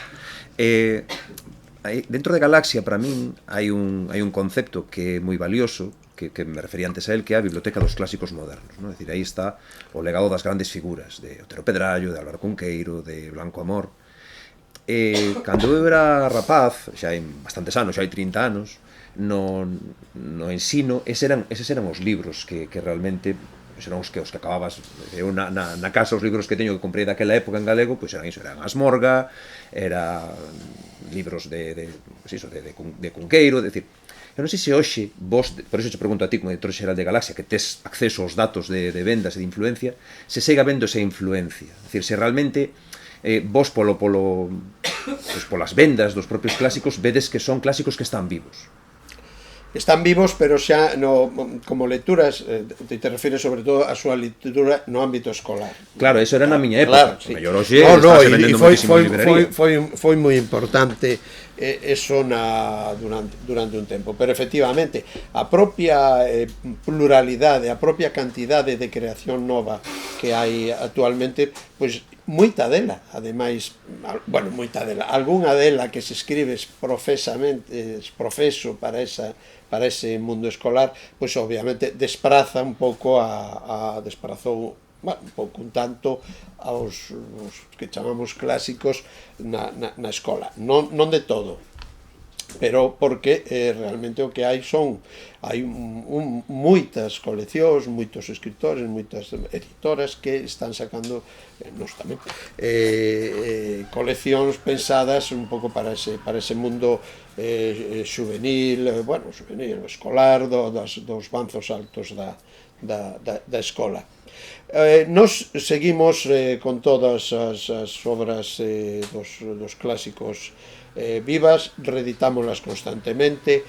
Dentro de Galaxia, para min, hai un concepto que é moi valioso, que me refería antes a él, que é a biblioteca dos clásicos modernos, non? É dicir, aí está o legado das grandes figuras, de Otero Pedrallo, de Álvaro Cunqueiro, de Blanco Amor. Cando eu era rapaz, xa hai bastantes anos, xa hai 30 anos, no ensino, eses eran os libros que realmente eran os que acababas eu na casa. Os libros que teño que comprei daquela época en galego pois eran iso, eran Asmorga, era libros de Cunqueiro. Decir, eu non sei se hoxe vos, por iso te pregunto a ti como editor xeral de Galaxia, que tes acceso aos datos de vendas e de influencia, se siga vendo esa influencia, é dicir, se realmente vos polas vendas dos propios clásicos vedes que son clásicos que están vivos. Están vivos, pero xa como lecturas, te refires sobre todo a súa lectura no ámbito escolar. Claro, eso era na miña época. Claro, sí. Mellor hoxe estáse vendendo moitísimo en librería. Foi moi importante eso durante un tempo, pero efectivamente a propia pluralidade, a propia cantidade de creación nova que hai actualmente, pois moita dela, ademais, bueno, moita dela, algunha dela que se escribe profeso para ese mundo escolar, pois obviamente despraza un pouco desplazou, bueno, un pouco un tanto aos que chamamos clásicos na escola, non de todo, pero porque realmente o que hai moitas coleccións, moitos escritores, moitas editoras que están sacando nos tamén coleccións pensadas un pouco para ese mundo xuvenil, bueno, xuvenil, escolar, dos banzos altos da escola. Nos seguimos con todas as obras dos clásicos vivas, reeditámolas constantemente,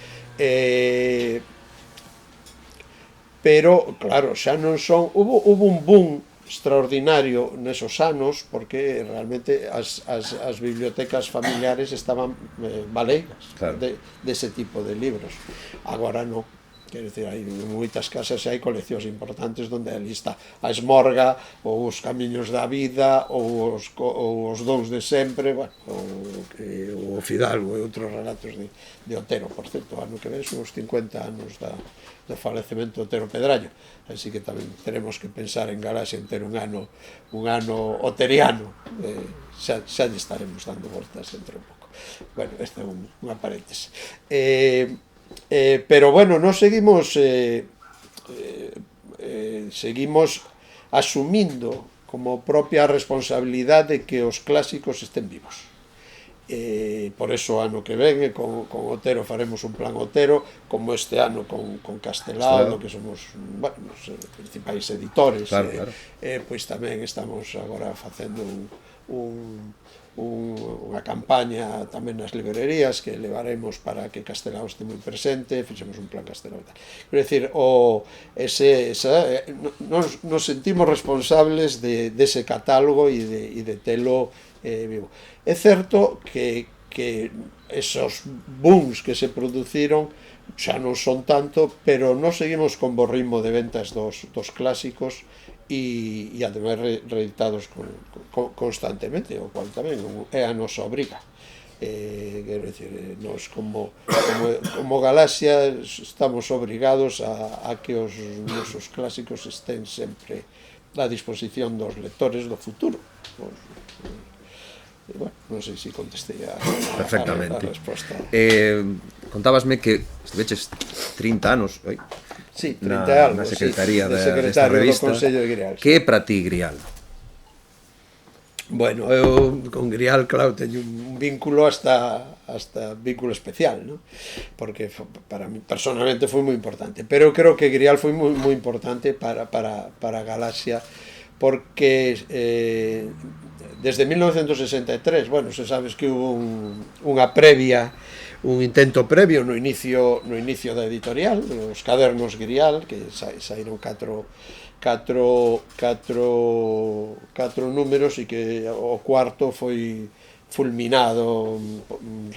pero claro, xa non son, hubo un boom extraordinario nesos anos, porque realmente as bibliotecas familiares estaban baleiras, claro, dese tipo de libros. Agora non. Quero dicir, hai moitas casas e hai coleccións importantes onde ali está a Esmorga, ou os Camiños da Vida, ou os Dous de Sempre, bueno, o Fidalgo e outros relatos de Otero. Por certo, ano que ven son os 50 anos do falecemento de Otero Pedrallo, así que tamén teremos que pensar en Galaxia en ter un ano oteriano, xa lle estaremos dando voltas dentro un pouco. Bueno, esta é unha paréntese. Pero bueno, nos seguimos asumindo como propia responsabilidade que os clásicos estén vivos. Por eso ano que ven con Otero faremos un plan Otero, como este ano con Castelao, que somos, bueno, os principais editores, pois tamén estamos agora facendo unha campaña tamén nas librerías que levaremos para que Castelao este moi presente, fixemos un plan Castelao. Quero dicir, nos sentimos responsables dese catálogo e de telo vivo. É certo que esos booms que se produciron xa non son tanto, pero nos seguimos con bo ritmo de ventas dos clásicos e ademais reeditados constantemente, o cual tamén é a nosa obriga. Quero dicir, nos como Galaxia estamos obrigados a que os nosos clásicos estén sempre a disposición dos lectores do futuro. Bueno, non sei se contestei a resposta. Contábasme que estiveches 30 anos sí, 30 na secretaría desta revista. Que é para ti Grial? Bueno, eu con Grial, claro, teño un vínculo hasta vínculo especial, ¿no? Porque para mí personalmente foi moi importante, pero eu creo que Grial foi moi importante para Galaxia, porque desde 1963, bueno, se sabes que hubo un intento previo no inicio da editorial, os cadernos Grial, que saíron catro números e que o cuarto foi fulminado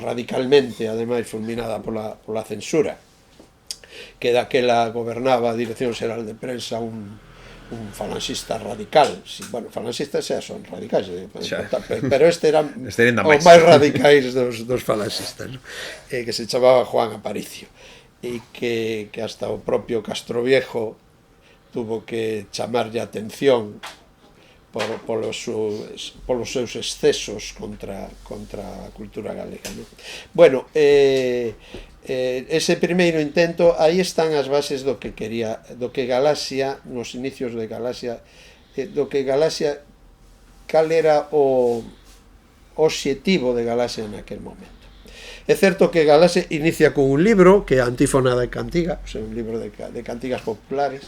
radicalmente, ademais fulminada pola censura, que daquela gobernaba a Dirección Xeral de Prensa un falanxista radical. Bueno, falanxistas xa son radicais, pero este eran os máis radicais dos falanxistas, ¿no? Que se chamaba Juan Aparicio, e que hasta o propio Castroviejo tuvo que chamarlle a atención polos seus excesos contra a cultura galega, non? Bueno, ese primeiro intento, aí están as bases do que Galaxia, nos inicios de Galaxia, cal era o obxectivo de Galaxia naquel momento. É certo que Galaxia inicia con un libro que é a Antífona de Cantiga, o sea, un libro de cantigas populares,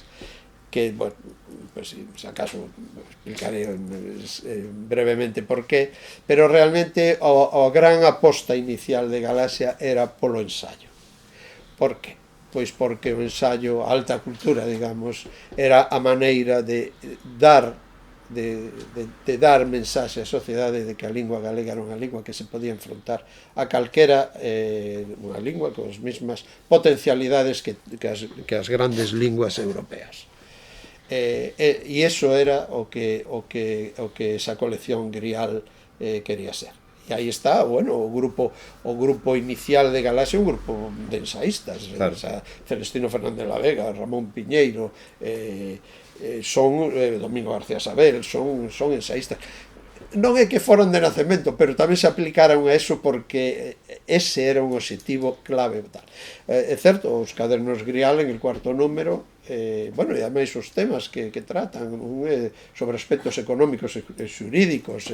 que, bueno, pues, si acaso explicaré brevemente por qué, pero realmente a gran aposta inicial de Galaxia era polo ensayo. Por qué? Pois porque o ensayo, a alta cultura, digamos, era a maneira de dar mensaxe á sociedade de que a lingua galega era unha lingua que se podía enfrontar a calquera unha lingua con as mesmas potencialidades que as grandes linguas europeas. E iso era o que esa colección Grial quería ser. E aí está, bueno, o grupo inicial de Galaxia, un grupo de ensaístas, claro. Celestino Fernández la Vega, Ramón Piñeiro, son Domingo García Sabel, son ensaístas. Non é que foron de nacemento, pero tamén se aplicaron a eso porque ese era un obxectivo clave. É certo, os cadernos Grial en el cuarto número, bueno, e ademais os temas que tratan sobre aspectos económicos e xurídicos,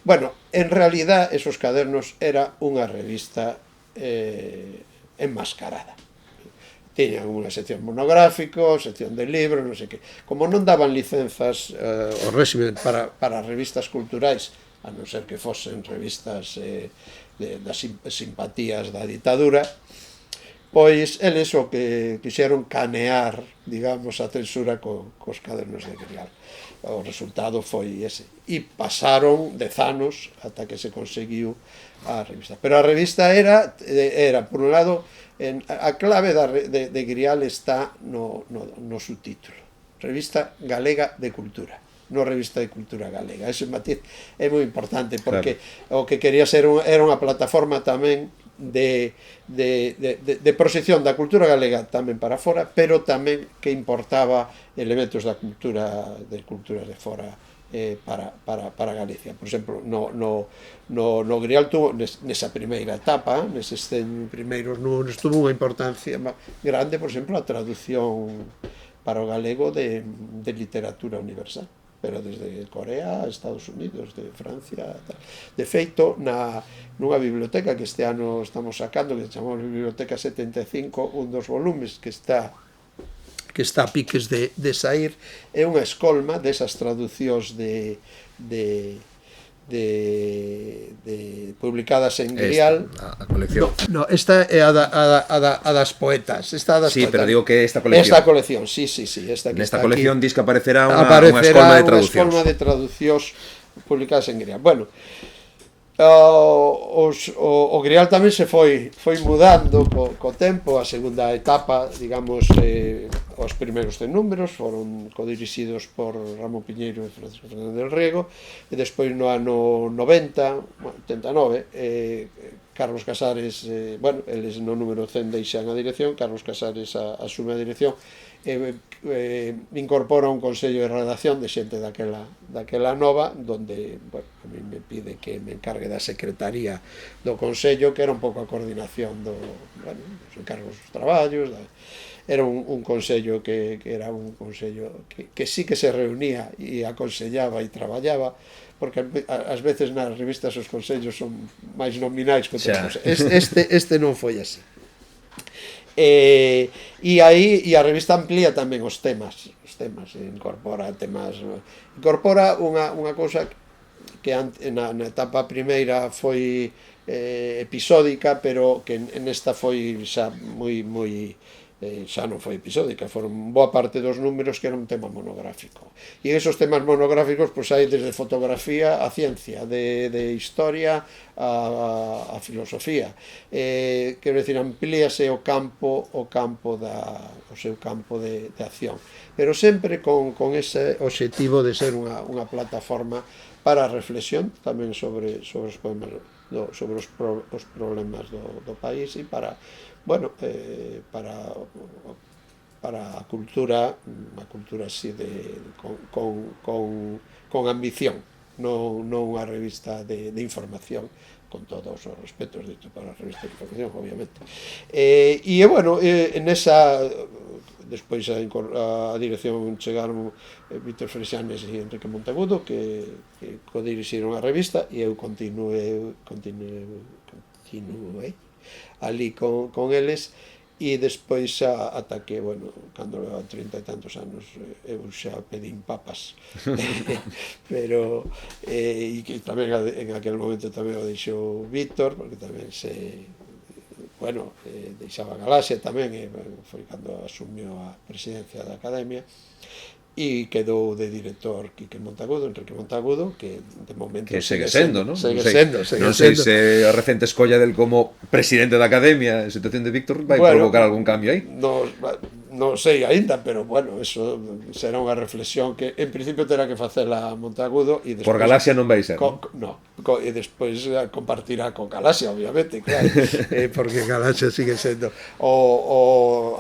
bueno, en realidad esos cadernos era unha revista enmascarada. Tiñan unha sección monográfico, sección de libros, non sei que. Como non daban licenzas ao réxime para revistas culturais, a non ser que fosen revistas das simpatías da ditadura, pois eles o que quixeron canear, digamos, a censura cos cadernos de Grial. O resultado foi ese. E pasaron 10 anos ata que se conseguiu a revista. Pero a revista era por un lado, a clave de Grial está no subtítulo. Revista Galega de Cultura, non revista de cultura galega. Ese matiz é moi importante porque o que quería ser era unha plataforma tamén de proxección da cultura galega tamén para fora, pero tamén que importaba elementos da cultura de fora para Galicia. Por exemplo, no Grial tuvo nesa primeira etapa, neses 100 primeiros números, tuvo unha importancia grande, por exemplo, a traducción para o galego de literatura universal, pero desde Corea a Estados Unidos, de Francia, tal. De feito, nunha biblioteca que este ano estamos sacando, que se chamamos Biblioteca 75, un dos volumes que está a piques de sair, é unha escolma desas traducións de publicadas en Grial. A colección. No, esta é a das poetas. Sí, pero digo que esta colección. Esta colección, sí. Nesta colección diz que aparecerá unha escolma de traducións publicadas en Grial. Bueno, o Grial tamén se foi mudando co tempo. A segunda etapa, digamos, os primeiros 100 números foron codirixidos por Ramón Piñeiro e Francisco Fernández del Riego, e despois no ano 89, Carlos Casares, bueno, eles no número 100 deixan a dirección, Carlos Casares asume a dirección, incorpora un consello de redacción de xente daquela nova, donde, bueno, a mí me pide que me encargue da secretaría do consello, que era un pouco a coordinación dos encargos dos traballos. Era un consello que era un consello que sí que se reunía e aconsellaba e traballaba, porque ás veces nas revistas os consellos son máis nominais que outra cosa. Este non foi así. E a revista amplía tamén os temas, incorpora unha cousa que na etapa primeira foi episódica, pero que nesta foi xa xa non foi episódica, foron boa parte dos números que era un tema monográfico. E esos temas monográficos pois hai desde fotografía a ciencia, de historia a filosofía. Quero dicir, amplíase o seu campo de acción, pero sempre con ese obxectivo de ser unha plataforma para a reflexión tamén sobre os problemas do país e para para a cultura así con ambición, non unha revista de información, con todos os respetos dito para a revista de información, obviamente. E bueno, nesa despois a dirección chegaron Víctor Freixanes e Enrique Montagudo que codirixiron a revista, e eu continuei ali con eles, e despois ata que, bueno, cando levan 30 e tantos anos eu xa pedín papas pero e que tamén en aquel momento tamén o deixou Víctor, porque tamén deixaba Galaxia tamén, e foi cando asumiu a presidencia da Academia, e quedou de director Enrique Montagudo, que de momento que segue sendo, non? Segue sendo. Non sei se a recente escolla del como presidente da Academia, a situación de Víctor, vai provocar algún cambio aí? Non sei aínda, pero bueno, eso será unha reflexión que en principio terá que facela Montagudo, e despois, por Galaxia non vai ser, e despois compartirá con Galaxia, obviamente, claro, porque Galaxia sigue sendo o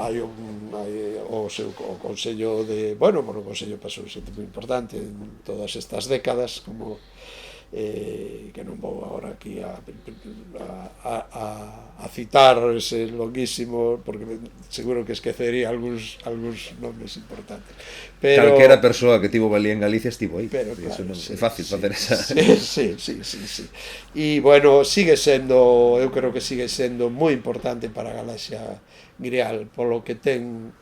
seu consello de, bueno, o consello pasou a ser moi importante en todas estas décadas, como que non vou agora aquí a citar ese longuísimo, porque seguro que esquecería algúns nomes importantes, pero calquera persoa que tivo valía en Galicia estivo aí, pero claro, non sí, é fácil facer esa... Sí. E bueno, sigue sendo, eu creo que sigue sendo moi importante para a Galaxia Grial, polo que ten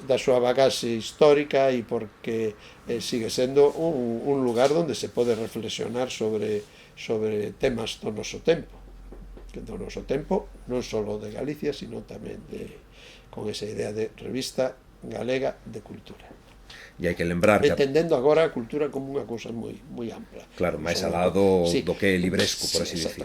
da súa bagaxe histórica, e porque sigue sendo un lugar onde se pode reflexionar sobre temas do noso tempo, non só de Galicia, sino tamén con esa idea de revista galega de cultura. E hai que lembrar que... Entendendo agora a cultura como unha cousa moi ampla. Claro, máis alado do que é libresco, por así dicir.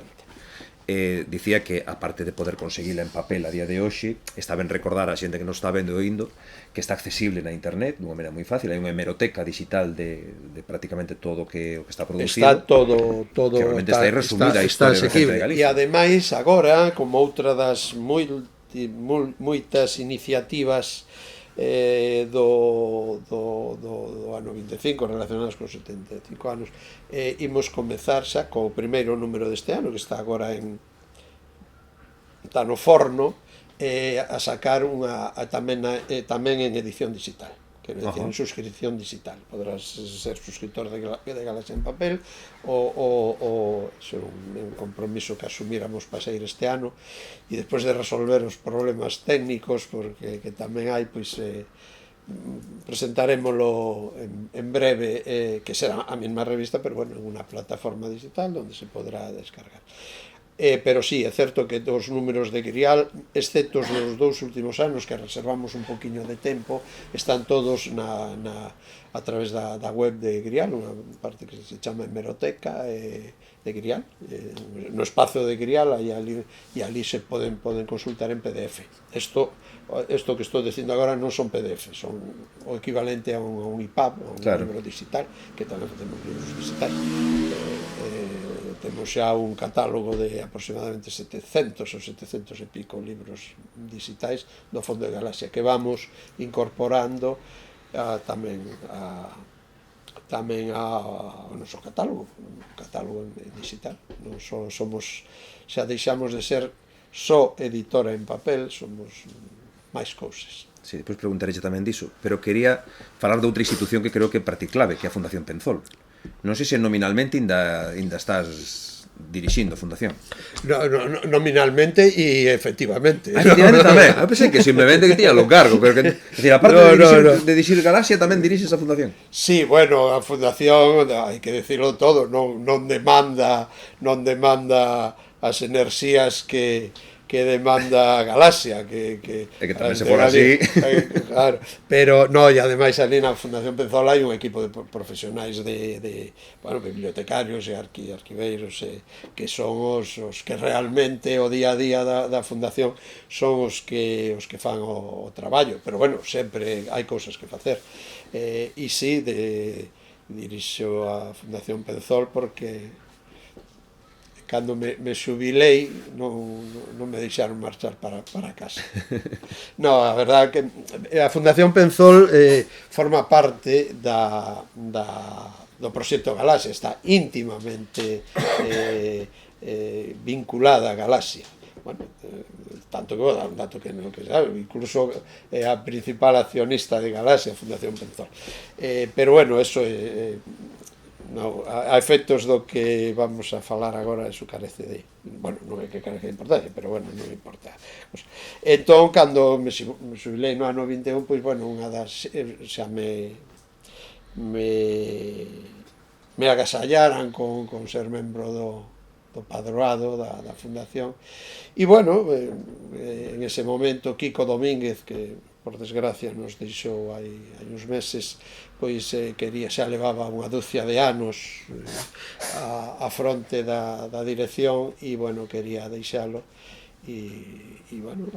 Dicía que, aparte de poder conseguila en papel a día de hoxe, está ben recordar a xente que nos está vendo e oindo que está accesible na internet dunha maneira moi fácil. Hai unha hemeroteca digital de prácticamente todo o que está producido. Está todo que realmente está aí resumida a historia recente de Galicia. E ademais agora, como outra das moitas iniciativas do ano 25 relacionadas con 75 anos, imos comezar xa co primeiro número deste ano, que está agora está no forno, a sacar tamén en edición digital, quero dicir, en suscripción digital. Podrás ser suscriptor de Galaxia en papel, ou ser un compromiso que asumíramos para sair este ano, e despois de resolver os problemas técnicos, porque que tamén hai, pois presentarémolo en breve, que será a mesma revista, pero bueno, en unha plataforma digital onde se podrá descargar. Pero sí, é certo que dos números de Grial, excepto os dos 2 últimos anos, que reservamos un poquinho de tempo, están todos a través da web de Grial, unha parte que se chama hemeroteca de Grial, no espazo de Grial, e ali se poden consultar en PDF. Isto que estou dicindo agora non son PDF, son o equivalente a un EPUB, a un libro digital, que tamén facemos libros digitais. Temos xa un catálogo de aproximadamente 700 ou 700 e pico libros digitais do Fondo de Galaxia, que vamos incorporando tamén ao noso catálogo digital. Non só somos, xa deixamos de ser só editora en papel, somos máis cousas. Sí, depois preguntarei tamén diso, pero quería falar de outra institución que creo que é particular, que é a Fundación Penzol. Non sei se nominalmente ainda estás dirixindo a Fundación. Nominalmente e efectivamente. Efectivamente tamén. Eu pensei que simplemente que tiña o cargo, pero que, decir, aparte de dirixir Galaxia, tamén dirixes a Fundación. Sí, bueno, a Fundación, hai que decirlo todo, non demanda as enerxías que demanda a Galaxia, que tamén se for así. Claro, pero no, e ademais ali na Fundación Penzol hai un equipo de profesionais de bibliotecarios e arquiveiros, que son os que realmente o día a día da Fundación son os que fan o traballo, pero bueno, sempre hai cousas que facer. E si, dirixo a Fundación Penzol porque cando me xubilei non me deixaron marchar para casa. No, a verdade que a Fundación Penzol forma parte do proxecto Galaxia, está íntimamente vinculada a Galaxia. Bueno, tanto que vou dar un dato que non que sabe, incluso é a principal accionista de Galaxia, a Fundación Penzol. Pero bueno, eso no, a efectos do que vamos a falar agora, eso carece de, bueno, non é que carece de importancia, pero bueno, non importa. Entón, cando me xubilei no ano 21, pois bueno, unha das xa me agasallaran con ser membro do padroado da fundación, e bueno, en ese momento Kiko Domínguez, que por desgracia nos deixou hai uns meses, pois xa levaba unha dúcia de anos a fronte da dirección, e bueno, quería deixalo, e bueno,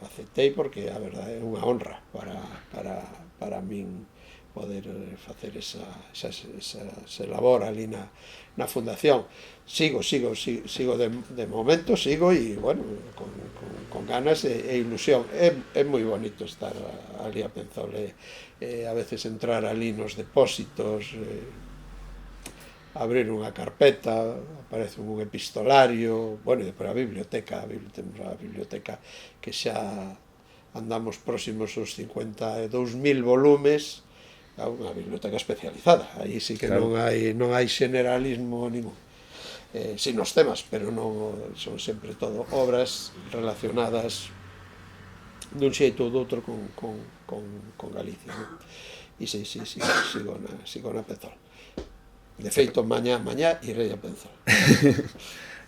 aceptei, porque a verdade é unha honra para min poder facer esa labor ali na fundación. Sigo de momento, e bueno, con ganas e ilusión. É moi bonito estar ali a Penzol, a veces entrar ali nos depósitos, abrir unha carpeta, aparece un epistolario, bueno, e depois a biblioteca, temos a biblioteca que xa andamos próximos aos 52.000 volumes, unha biblioteca especializada, aí sí que claro, non hai generalismo ningún. Si nos temas, pero non son sempre todo obras relacionadas dun xeito ou doutro con Galicia, non? E sí, sigo na Penzol. De feito, mañá irei a Penzol.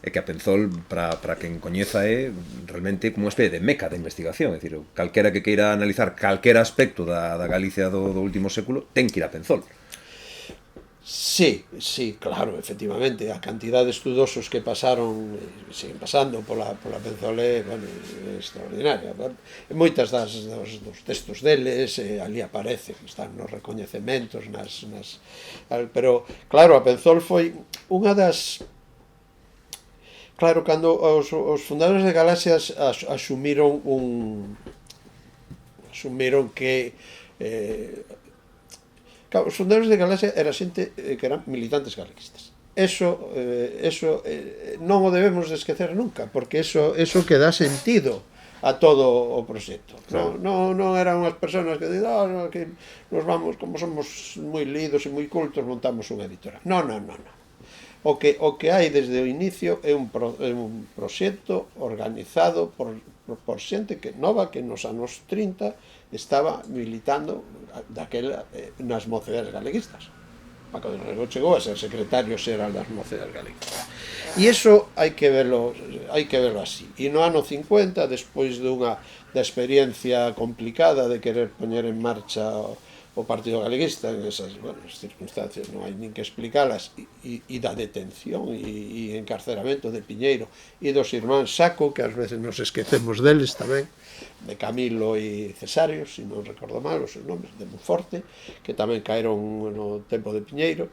É que a Penzol, para quen coñeza, é realmente como unha especie de meca de investigación, é dicir, calquera que queira analizar calquera aspecto da Galicia do último século ten que ir a Penzol. Sí, claro, efectivamente, a cantidad de estudosos que pasaron, siguen pasando pola Penzol é, bueno, extraordinaria. Moitas dos textos deles ali aparecen, están nos recoñecementos, pero, claro, a Penzol foi unha das... Claro, cando os fundadores de Galaxia asumiron que... Claro, os fundadores de Galaxia era xente que eran militantes galeguistas. Eso non o debemos de esquecer nunca, porque eso que dá sentido a todo o proxecto. Claro. Non eran unhas persoas que dicen, que nos vamos, como somos moi lidos e moi cultos, montamos unha editora. Non. O que hai desde o inicio é un proxecto organizado por xente nova que nos anos 30 estaba militando daquela nas mocidades galeguistas. Paco de Rego chegou a ser secretario xeral das mocidades galeguistas. E iso hai que verlo así. E no ano 50, despois da experiencia complicada de querer poñer en marcha o Partido Galeguista, en esas circunstancias non hai nin que explicalas, e da detención e encarceramento de Piñeiro e dos irmáns Saco, que ás veces nos esquecemos deles tamén, de Camilo e Cesario, se non recordo mal os seus nomes, de Monforte, que tamén caeron no tempo de Piñeiro,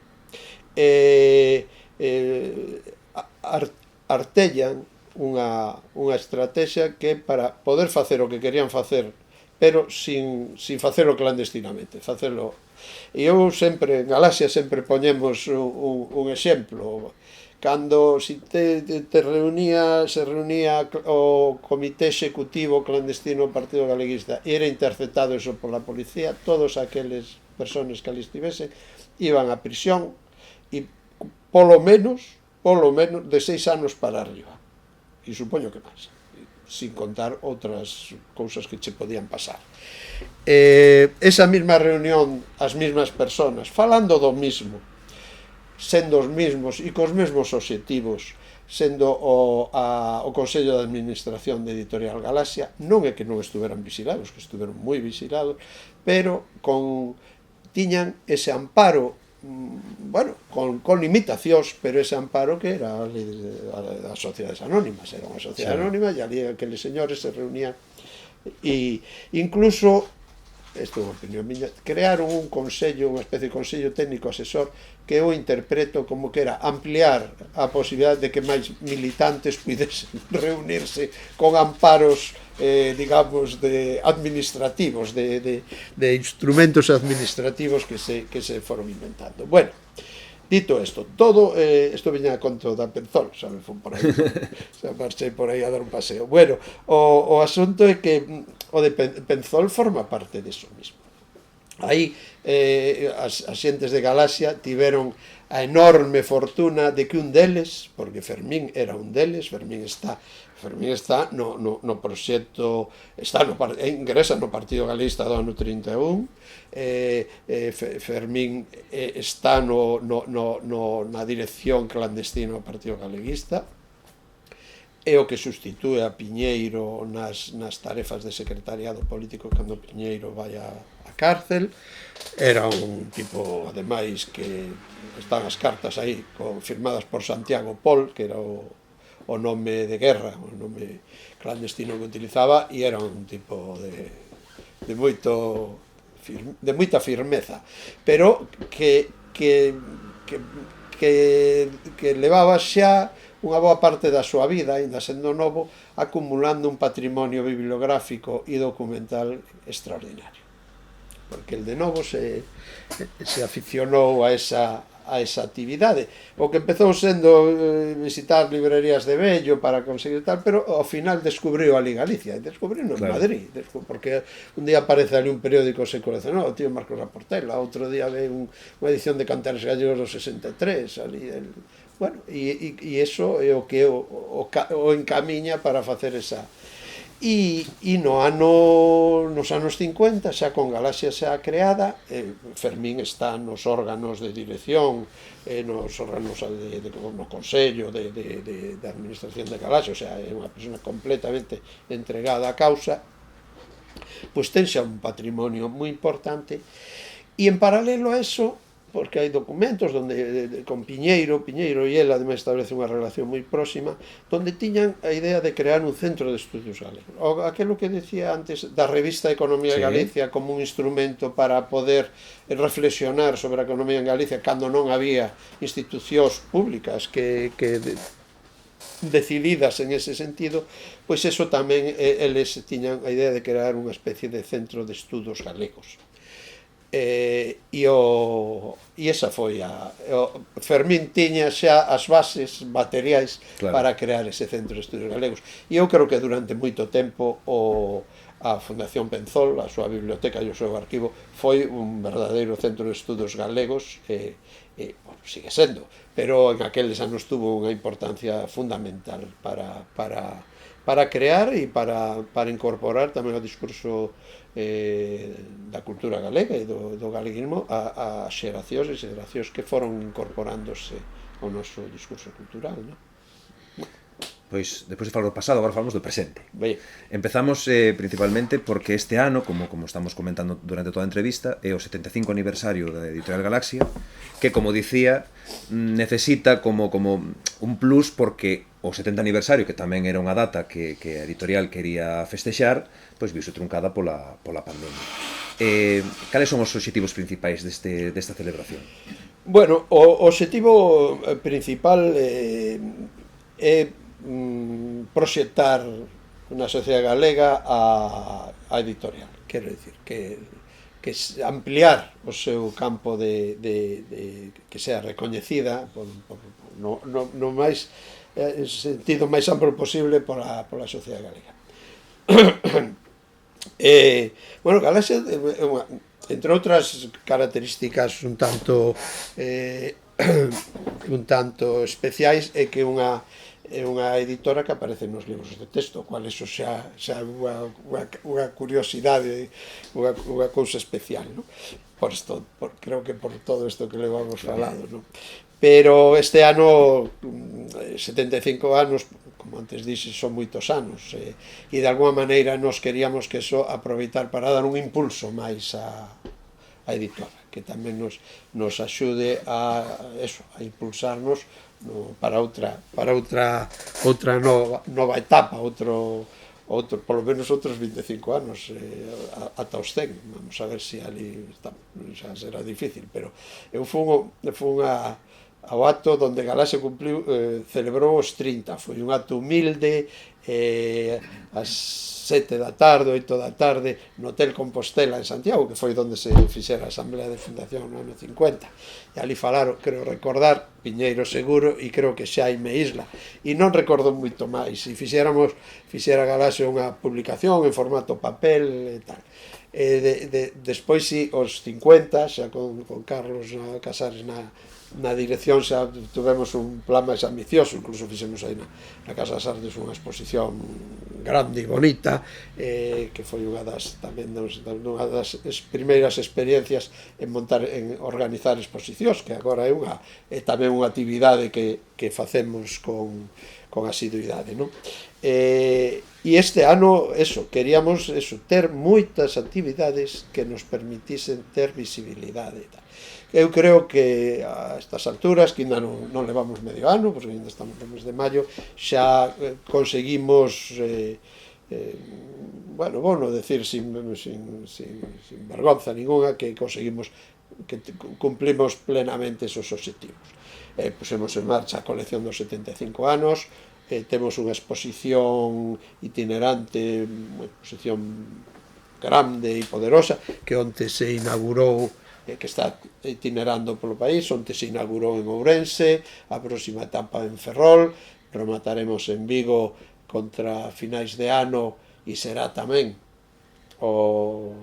artellan unha estrategia que para poder facer o que querían facer, pero sin facelo clandestinamente, facelo. E eu sempre, en Galaxia, sempre poñemos un exemplo. Cando se reunía o comité executivo clandestino do Partido Galeguista e era interceptado eso pola policía, todos aqueles personas que ali estivesen iban a prisión, e polo menos de 6 anos para arriba, e supoño que máis, sin contar outras cousas que che podían pasar. Esa mesma reunión, as mesmas personas, falando do mismo, sendo os mesmos e cos mesmos obxectivos, sendo o Consello de Administración de Editorial Galaxia, non é que non estuveran vigilados, que estuveron moi vigilados, pero tiñan ese amparo, bueno, con limitacións, pero ese amparo que era das sociedades anónimas, era unha sociedade anónima, e ali aqueles señores se reunían, e incluso isto é unha opinión miña, crearon un consello, unha especie de consello técnico asesor que eu interpreto como que era ampliar a posibilidade de que máis militantes pudesen reunirse con amparos digamos administrativos, de instrumentos administrativos que se foron inventando. Bueno, dito isto, todo isto viña a conto da Penzol, xa me fun por aí, xa marchei por aí a dar un paseo. Bueno, o asunto é que o de Penzol forma parte diso mismo. Aí as xentes de Galaxia tiveron a enorme fortuna de que un deles, porque Fermín era un deles, Fermín está no proxecto, ingresa no Partido Galeguista do ano 31, Fermín está na dirección clandestina do Partido Galeguista, é o que sustitúe a Piñeiro nas tarefas de secretariado político cando Piñeiro vai a cárcel. Era un tipo, ademais, que están as cartas aí firmadas por Santiago Pol, que era o nome de guerra, o nome clandestino que utilizaba, e era un tipo de moita firmeza, pero que levaba xa unha boa parte da súa vida, aínda sendo novo, acumulando un patrimonio bibliográfico e documental extraordinario. Porque el de novo se aficionou a esa actividade. O que empezou sendo visitar librerías de vello para conseguir tal, pero ao final descubriu ali Galicia, e descubriu en Madrid, porque un día aparece ali un periódico século XIX, o tío Marcos Laportela, outro día ve unha edición de Cantares Gallegos do 63, ali bueno, e iso é o que o encamiña para facer esa. E nos anos 50, xa con Galaxia xa creada, Fermín está nos órganos de dirección, nos órganos no Consello de Administración de Galaxia, o sea, é unha persona completamente entregada á causa, pois ten xa un patrimonio moi importante, e en paralelo a eso, porque hai documentos donde con Piñeiro e el ademais establece unha relación moi próxima, donde tiñan a idea de crear un centro de estudios galegos. Aquelo que decía antes da revista Economía de Galicia como un instrumento para poder reflexionar sobre a economía en Galicia cando non había institucións públicas que decididas en ese sentido, pois eso tamén eles tiñan a idea de crear unha especie de centro de estudos galegos. E esa foi Fermín tiña xa as bases materiais para crear ese centro de estudios galegos, e eu creo que durante moito tempo a Fundación Penzol, a súa biblioteca e o seu arquivo foi un verdadeiro centro de estudos galegos, sigue sendo, pero en aqueles anos tuvo unha importancia fundamental para crear e para incorporar tamén o discurso da cultura galega e do galeguismo a xeracións e xeracións que foron incorporándose ao noso discurso cultural, non? Pois, depois de falar do pasado, agora falamos do presente. Ben. Empezamos principalmente porque este ano, como estamos comentando durante toda a entrevista, é o 75 aniversario da Editorial Galaxia, que, como dicía, necesita como un plus porque o 70 aniversario, que tamén era unha data que a editorial quería festexar, pois viuse truncada pola pandemia. Cales son os obxectivos principais desta celebración? Bueno, o obxectivo principal é proxectar na sociedade galega a editorial, quero dicir, que ampliar o seu campo de que sea recoñecida no máis sentido máis amplo posible pola sociedade galega. Bueno, Galaxia, entre outras características un tanto especiais, é que é unha editora que aparece nos libros de texto, cual eso xa é unha curiosidade, unha cousa especial, non? Creo que por todo isto que levamos falado, non? Pero este ano, 75 anos, como antes dixes, son moitos anos, e de alguma maneira nos queríamos que eso aproveitar para dar un impulso máis a editora, que tamén nos axude a impulsarnos para outra nova etapa, polo menos outros 25 anos, ata os 100. Vamos a ver se ali xa será difícil, pero eu fun ao acto onde Galaxia celebrou os 30. Foi un acto humilde, ás 7 da tarde, 8 da tarde, no Hotel Compostela en Santiago, que foi onde se fixera a Asamblea de Fundación no ano 50. E ali falaron, creo recordar, Piñeiro Seguro e creo que Xaime Isla. E non recordo moito máis. Se fixera Galaxia unha publicación en formato papel e tal. Despois, si, os 50, xa con Carlos Casares na dirección, xa tuvemos un plan máis ambicioso, incluso fixemos aí na Casa das Artes unha exposición grande e bonita, que foi unha das primeiras experiencias en organizar exposicións, que agora é tamén unha actividade que facemos con asiduidade, non? E este ano, queríamos ter moitas actividades que nos permitisen ter visibilidade. Eu creo que a estas alturas, que ainda non levamos medio ano, porque ainda estamos no mes de maio, xa conseguimos, bueno, decir sin vergonza ninguna, que conseguimos, que cumplimos plenamente esos obxectivos. Pusemos en marcha a colección dos 75 anos, temos unha exposición itinerante, unha exposición grande e poderosa, que onte se inaugurou, que está itinerando polo país, onte se inaugurou en Ourense, a próxima etapa en Ferrol, remataremos en Vigo contra finais de ano, e será tamén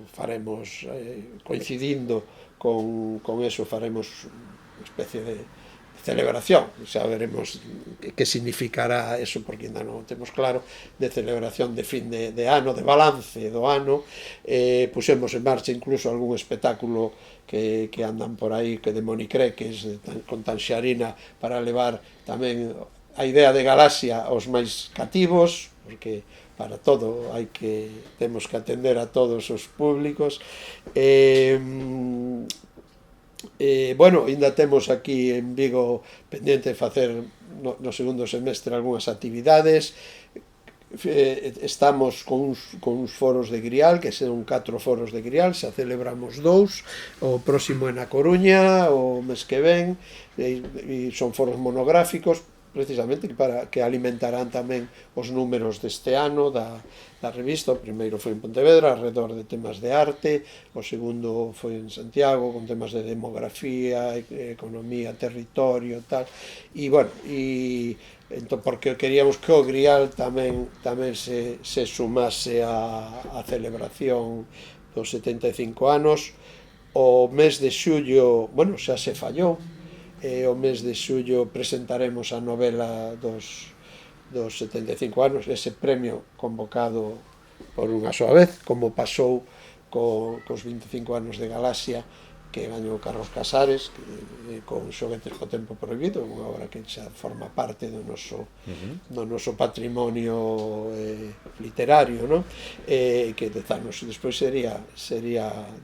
faremos, coincidindo con eso, faremos unha especie de celebración, xa veremos que significará eso, porque ainda non temos claro, de celebración de fin de ano, de balance do ano. Pusemos en marcha incluso algún espectáculo que andan por aí, que de Monicreques, con Tanxarina, para levar tamén a idea de Galaxia aos máis cativos, porque para todo temos que atender a todos os públicos. Bueno, ainda temos aquí en Vigo pendiente de facer no segundo semestre algunhas actividades. Estamos con uns foros de Grial, que son 4 foros de Grial, xa celebramos 2, o próximo é na Coruña, o mes que ven, e son foros monográficos, precisamente para que alimentarán tamén os números deste ano da revista. O primeiro foi en Pontevedra, alrededor de temas de arte, o segundo foi en Santiago, con temas de demografía, economía, territorio, tal, e, bueno, entón, porque queríamos que o Grial tamén se sumase a celebración dos 75 anos. O mes de xullo, bueno, xa se fallou, o mes de xullo presentaremos a novela dos 75 anos, ese premio convocado por unha soa vez, como pasou cos 25 anos de Galaxia, que gañou Carlos Casares, con Xoguetes co tempo prohibido, unha obra que xa forma parte do noso patrimonio literario, non? Que 10 anos despois sería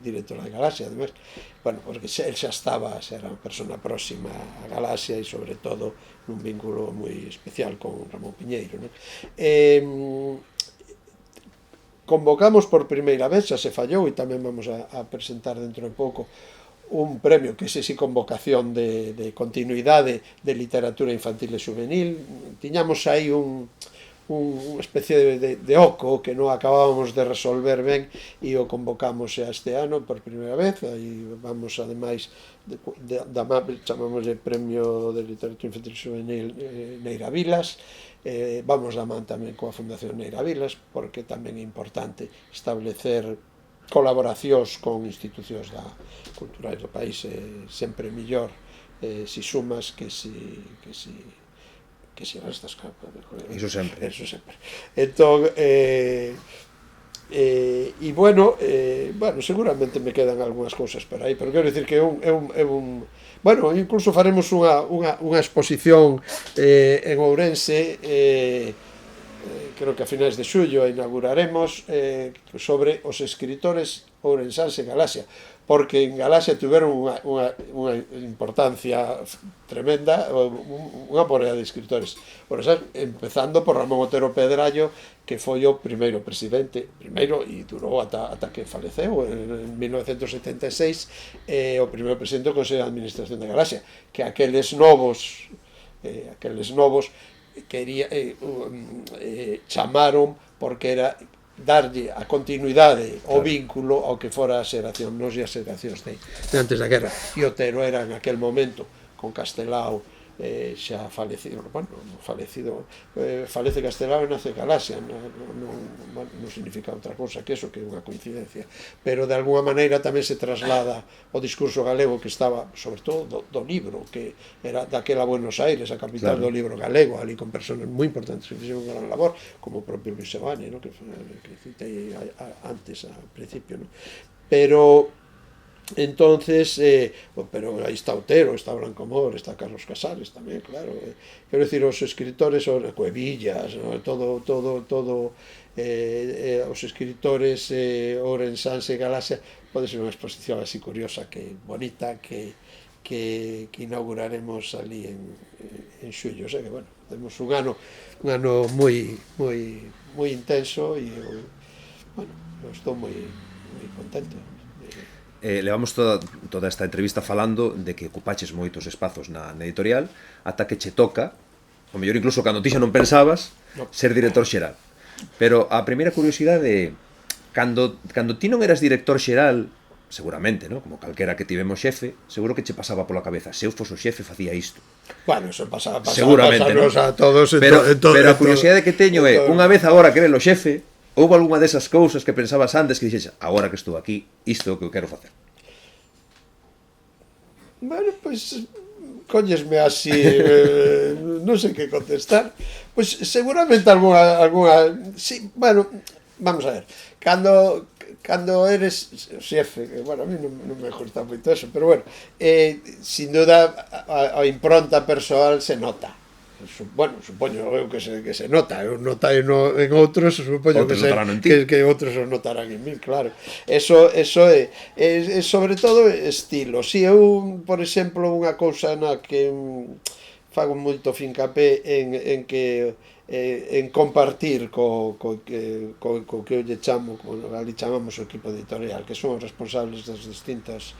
director de Galaxia, además, bueno, porque el xa estaba, xa era unha persona próxima a Galaxia, e sobre todo nun vínculo moi especial con Ramón Piñeiro, non? Convocamos por primeira vez, xa se fallou, e tamén vamos a presentar dentro de pouco un premio que é esa convocación de continuidade de literatura infantil e juvenil. Tiñamos aí unha especie de oco que non acabábamos de resolver ben, e o convocamos este ano por primeira vez. Aí vamos, ademais, chamamos de Premio de Literatura Infantil e Juvenil Neira Vilas. Vamos da man tamén coa Fundación Neira Vilas, porque tamén é importante establecer colaboracións con institucións culturais do país. Sempre mellor si sumas que si restas. Iso sempre. Entón, bueno, seguramente me quedan algunhas cousas por aí, pero quero dicir que é un bueno, incluso faremos unha exposición en Ourense, creo que a finais de xullo inauguraremos, sobre os escritores ourensáns en Galaxia, porque en Galaxia tiveron unha importancia tremenda, unha porrea de escritores. Por eso, empezando por Ramón Otero Pedrallo, que foi o primeiro presidente, e durou ata que faleceu en 1976, o primeiro presidente do Consello de Administración de Galaxia, que aqueles novos chamaron porque era darlle a continuidade, o vínculo ao que fora a xeración, non as xeracións de antes da guerra. E Otero era en aquel momento con Castelao xa falecido, falece Castelao e nace Galaxia, non significa outra cousa que eso, que é unha coincidencia, pero de alguna maneira tamén se traslada o discurso galego que estaba, sobre todo do libro, que era daquela Buenos Aires, a capital do libro galego, ali con personas moi importantes que fixeron unha gran labor, como o propio Luis Sebane, que citei antes ao principio, pero entonces, pero aí está Otero, está Brancomor, está Carlos Casares tamén, claro, quero dicir, os escritores, Cuevillas, ¿no? todo os escritores ourensáns e Galaxia, pode ser unha exposición así curiosa, que bonita, que inauguraremos ali en xullo, o sea que, bueno, temos un ano moi intenso e bueno, estou moi contento. Levamos toda esta entrevista falando de que ocupaches moitos espazos na editorial ata que che toca, o mellor incluso cando ti xa non pensabas, ser director xeral. Pero a primeira curiosidade é, cando ti non eras director xeral, seguramente, ¿no? Como calquera que tivemos xefe, seguro que che pasaba pola cabeza, se eu fos o xefe facía isto. Bueno, eso pasaba seguramente, ¿no? A todos. Pero a curiosidade que teño é, unha vez agora que eres o xefe, houve algunha desas cousas que pensabas antes que dixexa, agora que estou aquí, isto é o que eu quero facer? Bueno, pois collesme así, non sei que contestar. Pois seguramente algunha sí, bueno, vamos a ver. Cando eres xefe, que, bueno, a mí non me gusta moito eso, pero bueno, sin duda a impronta persoal se nota. Bueno, supoño eu que se nota, eu notai en outros, supoño que outros os notarán en min, claro. Eso é sobre todo estilo. Si eu, por exemplo, unha cousa na que fago moito fincapé en que en compartir co que eu lle chamo, ali chamamos o equipo editorial, que son os responsables das distintas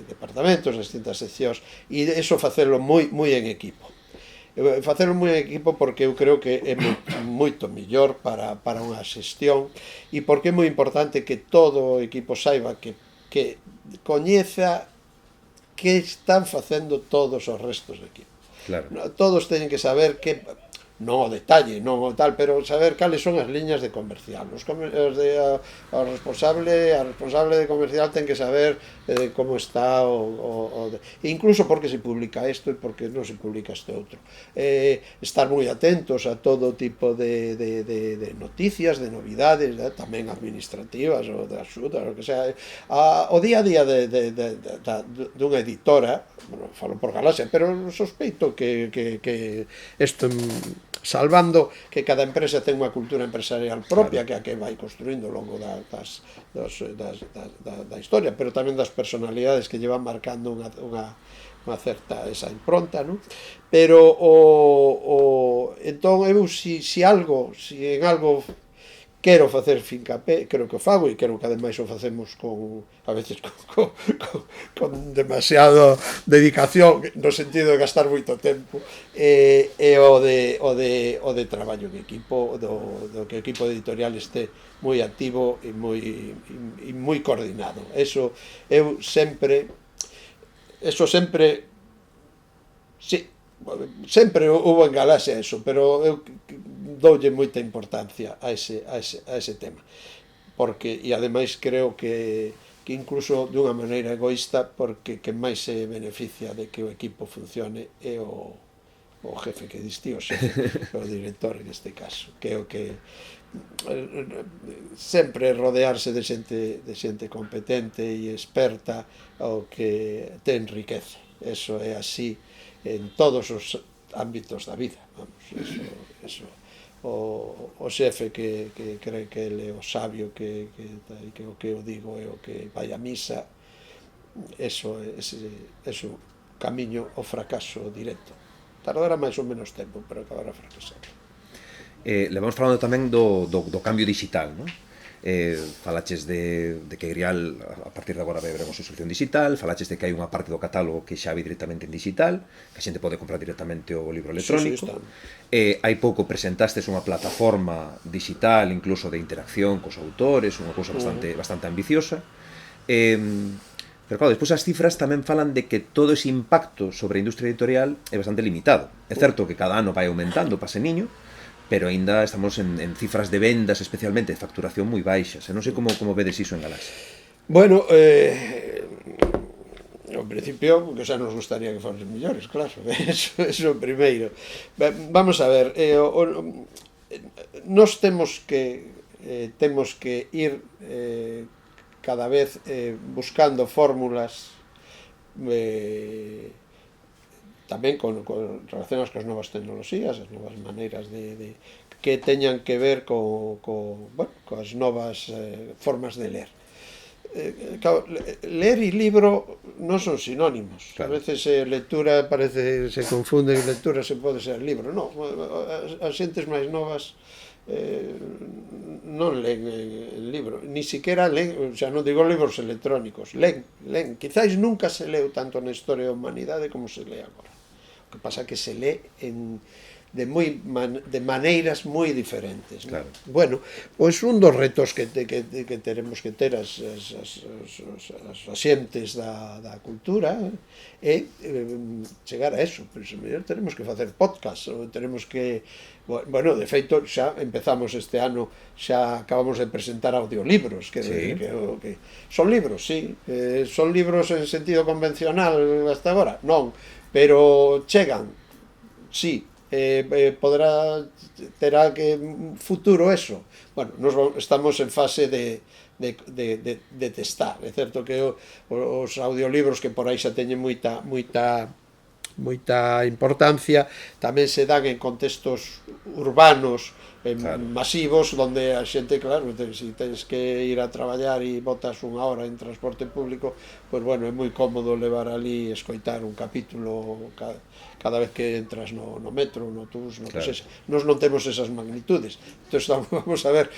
departamentos, das distintas seccións, e eso facelo moi en equipo. Facelo moi en equipo porque eu creo que é moito mellor para unha xestión, e porque é moi importante que todo o equipo saiba que coñeza que están facendo todos os restos do equipo. Claro. Todos teñen que saber que, non o detalle, non o tal, pero saber cales son as liñas de comercial. A responsable de comercial ten que saber como está incluso porque se publica isto e porque non se publica este outro. Estar moi atentos a todo tipo de noticias, de novidades, tamén administrativas ou de axuda, o que sea. O día a día dunha editora, bueno, falo por Galaxia, pero sospeito que isto, salvando que cada empresa ten unha cultura empresarial propia, que é a que vai construindo ao longo da historia, pero tamén das personalidades que llevan marcando unha certa esa impronta, non? Pero entón eu si en algo quero facer fincapé, creo que o fago, e creo que ademais o facemos a veces con demasiado dedicación, no sentido de gastar moito tempo, e o de traballo en equipo, do que o equipo editorial este moi activo e moi coordinado. Eso sempre sí, sempre houve en Galaxia eso, pero eu doulle moita importancia a ese tema, porque, e ademais creo que incluso dunha maneira egoísta, porque quen máis se beneficia de que o equipo funcione é o jefe que distí, o director en este caso, que é o que sempre rodearse de xente competente e experta, o que te enriquece. Eso é así en todos os ámbitos da vida, vamos, eso o xefe que cree que ele é o sabio que o que eu digo é o que vai a misa, eso camiño ao fracaso directo. Tardará máis ou menos tempo, pero acabará fracasando. Levamos falando tamén do cambio digital, non? Falaches de que Grial a partir de agora veremos solución digital, falaches de que hai unha parte do catálogo que xa vai directamente en digital, que a xente pode comprar directamente o libro electrónico. Hai pouco presentastes unha plataforma digital, incluso de interacción cos autores, unha cousa bastante ambiciosa. Pero claro, despois as cifras tamén falan de que todo ese impacto sobre a industria editorial é bastante limitado. É certo que cada ano vai aumentando pase niño, pero aínda estamos en cifras de vendas, especialmente de facturación, moi baixas. Non sei como vedes iso en Galaxia. Bueno, en principio, que xa nos gustaría que foran millores, claro, eso primeiro. Vamos a ver, nos temos que ir cada vez buscando fórmulas tamén relacionadas coas novas tecnoloxías, as novas maneiras que teñan que ver coas novas formas de ler. Claro, ler e libro non son sinónimos. Claro. A veces lectura se confunde, lectura se pode ser libro. Non, as xentes máis novas non len el libro, ni siquiera len, xa non digo libros electrónicos, len, quizáis nunca se leu tanto na historia da humanidade como se lee agora. O que pasa é que se lee de maneiras moi diferentes, claro. Bueno, pois un dos retos que teremos que ter as xentes da cultura é chegar a eso. Pero se mellor tenemos que facer podcast, ou tenemos que... Bueno, de feito, xa empezamos este ano, xa acabamos de presentar audiolibros, que son libros, sí, son libros en sentido convencional hasta agora, non, pero chegan, sí, terá que futuro eso. Bueno, nos estamos en fase de testar. É certo que os audiolibros que por aí xa teñen moita importancia, tamén se dan en contextos urbanos masivos, onde a xente, claro, se tens que ir a traballar e botas unha hora en transporte público, pois bueno, é moi cómodo levar ali e escoitar un capítulo cada vez que entras no metro, no autobús, no que sexa. Nos non temos esas magnitudes. Entón, vamos a ver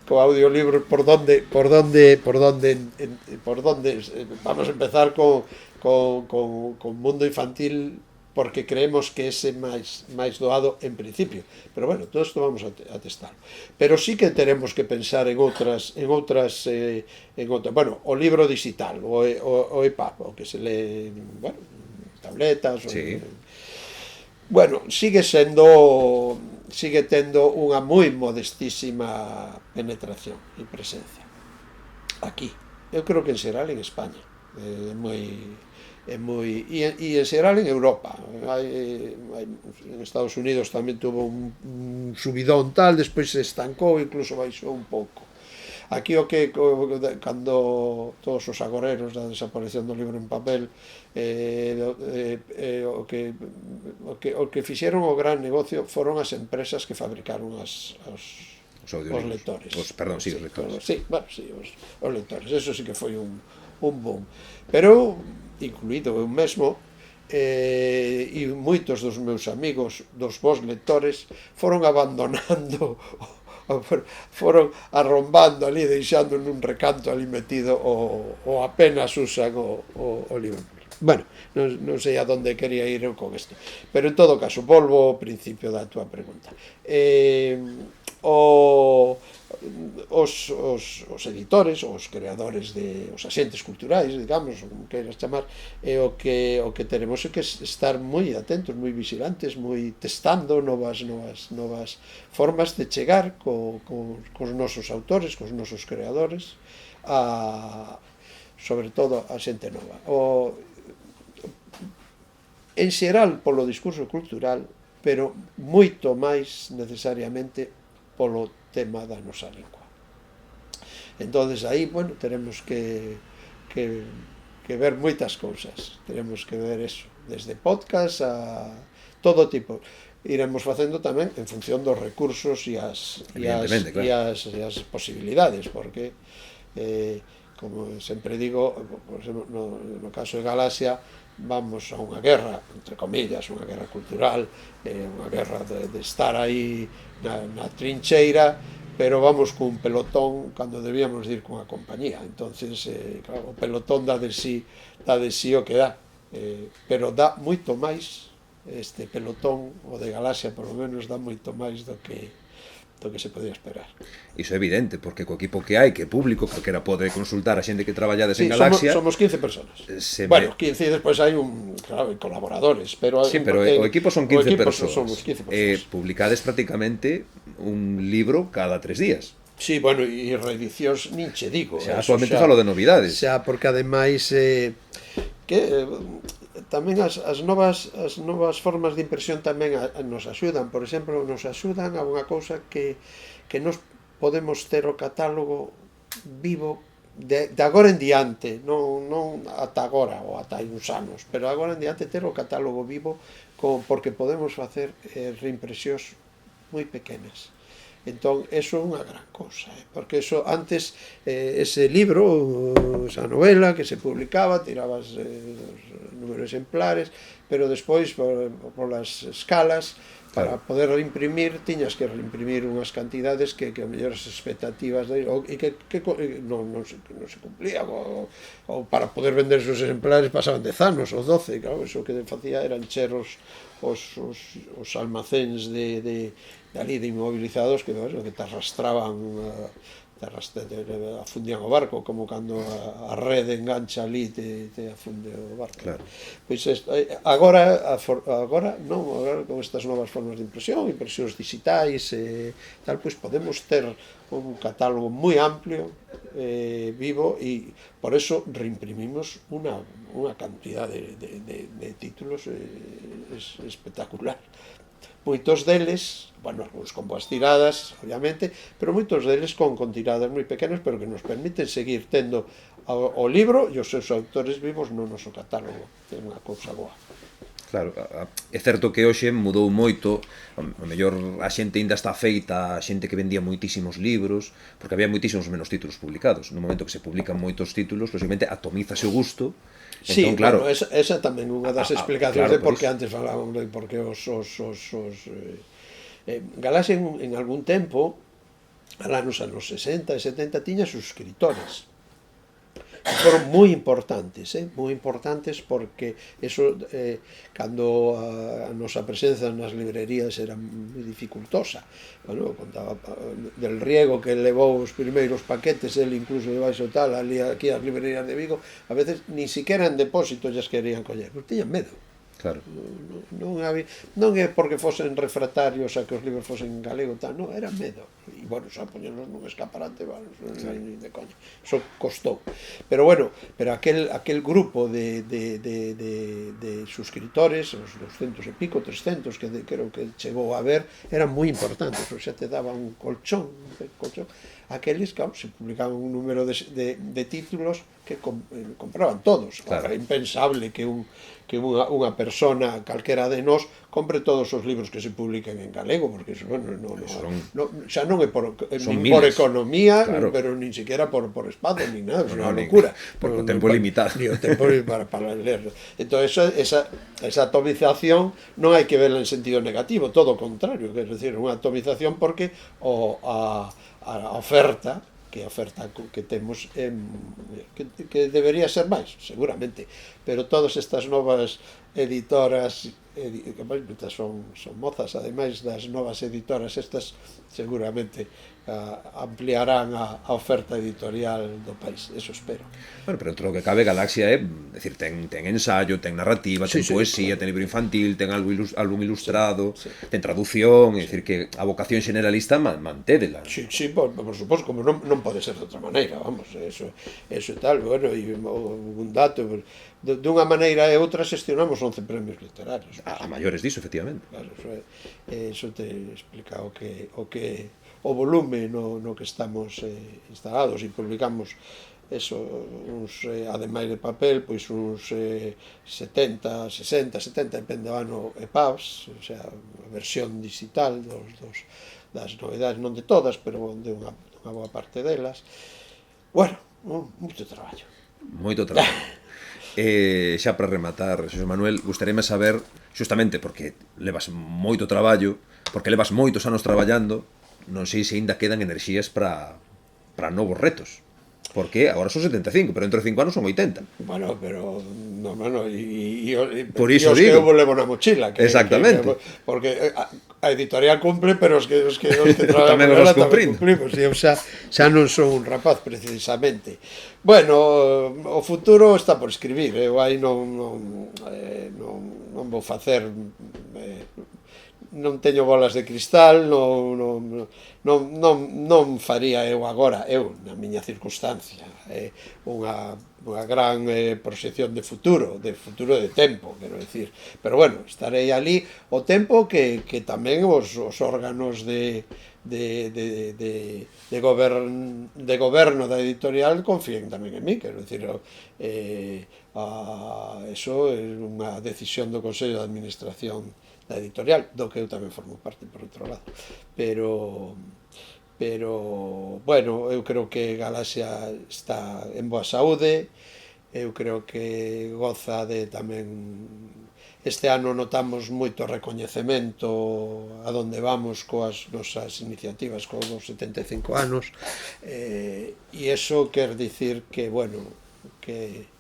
co audiolibro por donde vamos a empezar con mundo infantil, porque creemos que ese máis doado en principio, pero bueno, todo isto vamos a testarlo. Pero sí que teremos que pensar en outras bueno, o libro digital, o EPUB, o que se lee, bueno, tabletas, sí. Bueno, sigue tendo unha moi modestísima penetración e presencia aquí. Eu creo que en xeral en España e en xeral en Europa. En Estados Unidos tamén tuvo un subidón tal, despois se estancou, incluso baixou un pouco. Aquí cando todos os agoreros da desaparición do libro en papel, o que fixeron o gran negocio foron as empresas que fabricaron os lectores. Os lectores. Sí, bueno, sí, os lectores. Eso sí que foi un boom. Pero, incluído eu mesmo, e moitos dos meus amigos, dos vos lectores, foron abandonando, foron arrombando ali, deixando nun recanto ali metido, ou apenas usan o libro. Bueno, non sei a donde quería ir eu con isto, pero en todo caso, volvo ao principio da túa pregunta. Os editores, os creadores, os axentes culturais, digamos, como queiras chamar, o que teremos é que estar moi atentos, moi vigilantes, moi testando novas formas de chegar cos nosos autores, cos nosos creadores, sobre todo a xente nova. En xeral polo discurso cultural, pero moito máis necesariamente polo tema da nosa lingua. Entonces aí, bueno, teremos que ver moitas cousas. Teremos que ver eso, desde podcast a todo tipo. iremos facendo tamén en función dos recursos e Evidentemente, claro. as posibilidades, porque como sempre digo, por exemplo, no caso de Galaxia, vamos a unha guerra, entre comillas, unha guerra cultural, unha guerra de estar aí na trincheira, pero vamos cun pelotón cando debíamos ir cunha compañía. Entonces, claro, o pelotón dá de sí o que dá, pero dá moito máis este pelotón, o de Galaxia polo menos, dá moito máis do que se podía esperar. Iso é evidente, porque co equipo que hai, que é público, calquera pode consultar a xente que traballades Sí, en Galaxia. somos 15 personas. Bueno, 15 e despois hai claro, colaboradores, pero sí, pero o equipo son 15 persoas. Somos 15 persoas. Publicades prácticamente un libro cada 3 días. Sí, bueno, e reedicións nin che digo. Xa, actualmente falo de novidades. Xa, porque ademais tamén as novas formas de impresión tamén nos axudan. Por exemplo, nos axudan a unha cousa que nos podemos ter o catálogo vivo de agora en diante, non ata agora ou ata hai uns anos, pero agora en diante ter o catálogo vivo porque podemos facer reimpresións moi pequenas. Entón, eso é unha gran cousa, porque eso antes, ese libro, esa novela que se publicaba, tirabas números exemplares, pero despois, polas escalas, para poder reimprimir, tiñas que reimprimir unhas cantidades que a mellor as expectativas e que non se cumplían, ou para poder vender esos exemplares pasaban 10 anos ou 12, claro, eso que facía eran cheros os almacéns de ali de inmovilizados que te arrastraban afundían o barco, como cando a rede engancha ali te afunde o barco. Claro. Pois agora non, agora con estas novas formas de impresións digitais tal, pois podemos ter un catálogo moi amplio, vivo, e por eso reimprimimos unha cantidad de títulos espectacular. Moitos deles, bueno, algúns con boas tiradas, obviamente, pero moitos deles con tiradas moi pequenas, pero que nos permiten seguir tendo o libro e os seus autores vivos no noso catálogo. É unha cousa boa. Claro, é certo que hoxe mudou moito, a mellor a xente ainda está feita, a xente que vendía moitísimos libros, porque había moitísimos menos títulos publicados. No momento que se publican moitos títulos, lógicamente atomízase o gusto. Sí, entón, claro, bueno, esa tamén unha das explicacións claro, de por que antes falaban de por que os Galaxia en algún tempo, alá nos anos 60 e 70, tiña suscriptores. Foron moi importantes porque eso, cando a nosa presenza nas librerías era moi dificultosa. Bueno, contaba del Riego que levou os primeiros paquetes, el incluso de baixo tal, ali aquí as librerías de Vigo, a veces ni siquiera en depósito lles querían coller, porque tiñan medo. Claro. Non é porque fosen refractarios a que os libros fosen en galego, tal, non, era medo. E, bueno, xa poñernos nun escaparate, bueno, ni de coña. Eso costou. Pero, bueno, aquel grupo de suscriptores, os 200 e pico, 300, que creo que chegou a ver, eran moi importantes. O xa te daba un colchón. Aqueles, claro, se publicaban un número de títulos que compraban todos. Claro. Era impensable que unha persona, calquera de nós, compre todos os libros que se publiquen en galego, porque eso, bueno, xa non é por economía, claro, pero nin siquiera por espazo, nin nada, é unha locura. Porque o tempo é limitado. O tempo para ler. Entón, esa atomización non hai que verla en sentido negativo, todo o contrario, quer decir, unha atomización porque a oferta que temos que debería ser máis, seguramente, pero todas estas novas editoras que son mozas, ademais das novas editoras estas, seguramente ampliarán a oferta editorial do país, eso espero. Bueno, pero entre o que cabe, Galaxia é, decir, ten ensayo, ten narrativa, ten poesía, ten libro infantil, ten álbum ilustrado, ten traducción, é dicir que a vocación generalista mantédela. Sí, por suposto, como non pode ser de outra maneira, vamos, eso e tal, bueno, e un dato, dunha maneira e outra xestionamos 11 premios literarios. A maiores diso, efectivamente. Claro, eso te explica o volume no que estamos instalados, e publicamos eso, uns, ademais de papel, pois uns 70, 60, 70, depende do ano, EPUBs, o sea, a versión digital das novedades, non de todas, pero de unha boa parte delas. Bueno, moito traballo. Moito traballo. Xa para rematar, Xosé Manuel, gustaríame saber, xustamente porque levas moito traballo, porque levas moitos anos traballando, non sei se ainda quedan enerxías para novos retos. Porque agora son 75, pero dentro de 5 anos son 80. Bueno, pero no, Por iso os digo. que eu levo na mochila, Exactamente. Porque a editorial cumple, pero os que Tamén os traballamos cumprimos. cumplimos, e eu xa non son un rapaz precisamente. Bueno, o futuro está por escribir, eu aí non vou facer, non teño bolas de cristal, non faría eu agora, na miña circunstancia, unha gran proxección de futuro de tempo, quero dicir. Pero bueno, estarei ali o tempo que tamén os órganos de goberno da editorial confíen tamén en mí, quero dicir, eso é unha decisión do Consello de Administración da editorial, do que eu tamén formo parte, por outro lado. Pero bueno, eu creo que Galaxia está en boa saúde, eu creo que goza de tamén. Este ano notamos moito recoñecemento a donde vamos coas nosas iniciativas cos 75 anos, e iso quer dicir que, bueno, que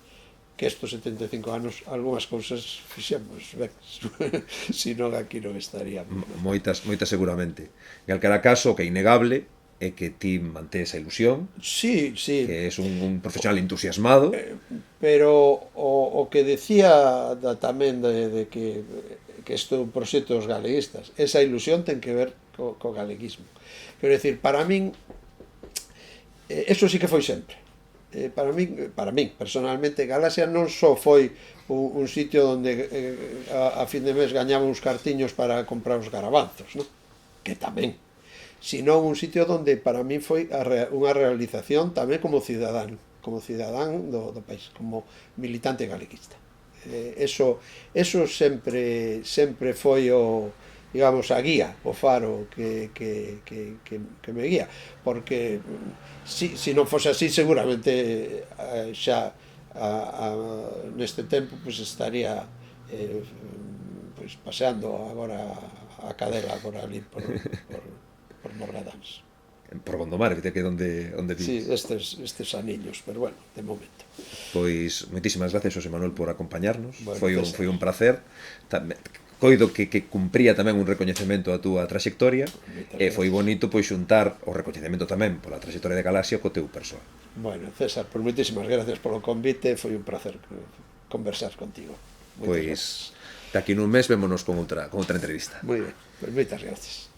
estes 75 anos algunhas cousas fixemos ben, senón aquí non estaríamos. Moitas seguramente. En calquera caso, o que é innegable é que ti mantés a ilusión, sí, que és un profesional entusiasmado, pero o que decía tamén de que isto é un proxecto dos galeguistas, esa ilusión ten que ver co galeguismo. Quero dicir, para min, eso sí que foi sempre. Para min, personalmente, Galaxia non só foi un sitio onde a fin de mes gañaba uns cartiños para comprar os garabanzos, non? Que tamén, sino un sitio onde para min foi unha realización tamén como cidadán do país, como militante galeguista. Eso sempre foi digamos, a guía, o faro que me guía, porque se non fose así, seguramente xa neste tempo estaría paseando agora a cadela por ali, por Morgadáns. por Gondomar, que é onde Sí, vives. estes anillos, pero bueno, de momento. Pois, moitísimas gracias, Xosé Manuel, por acompañarnos. Bueno, foi un placer. Coido que cumpría tamén un recoñecemento a túa traxectoria, e foi bonito pois xuntar o recoñecemento tamén pola traxectoria de Galaxia co teu persoal. Bueno, César, pues moitísimas gracias polo convite, foi un placer conversar contigo. Pois, daqui nun mes vémonos con outra entrevista. Moi ben, pues moitas gracias.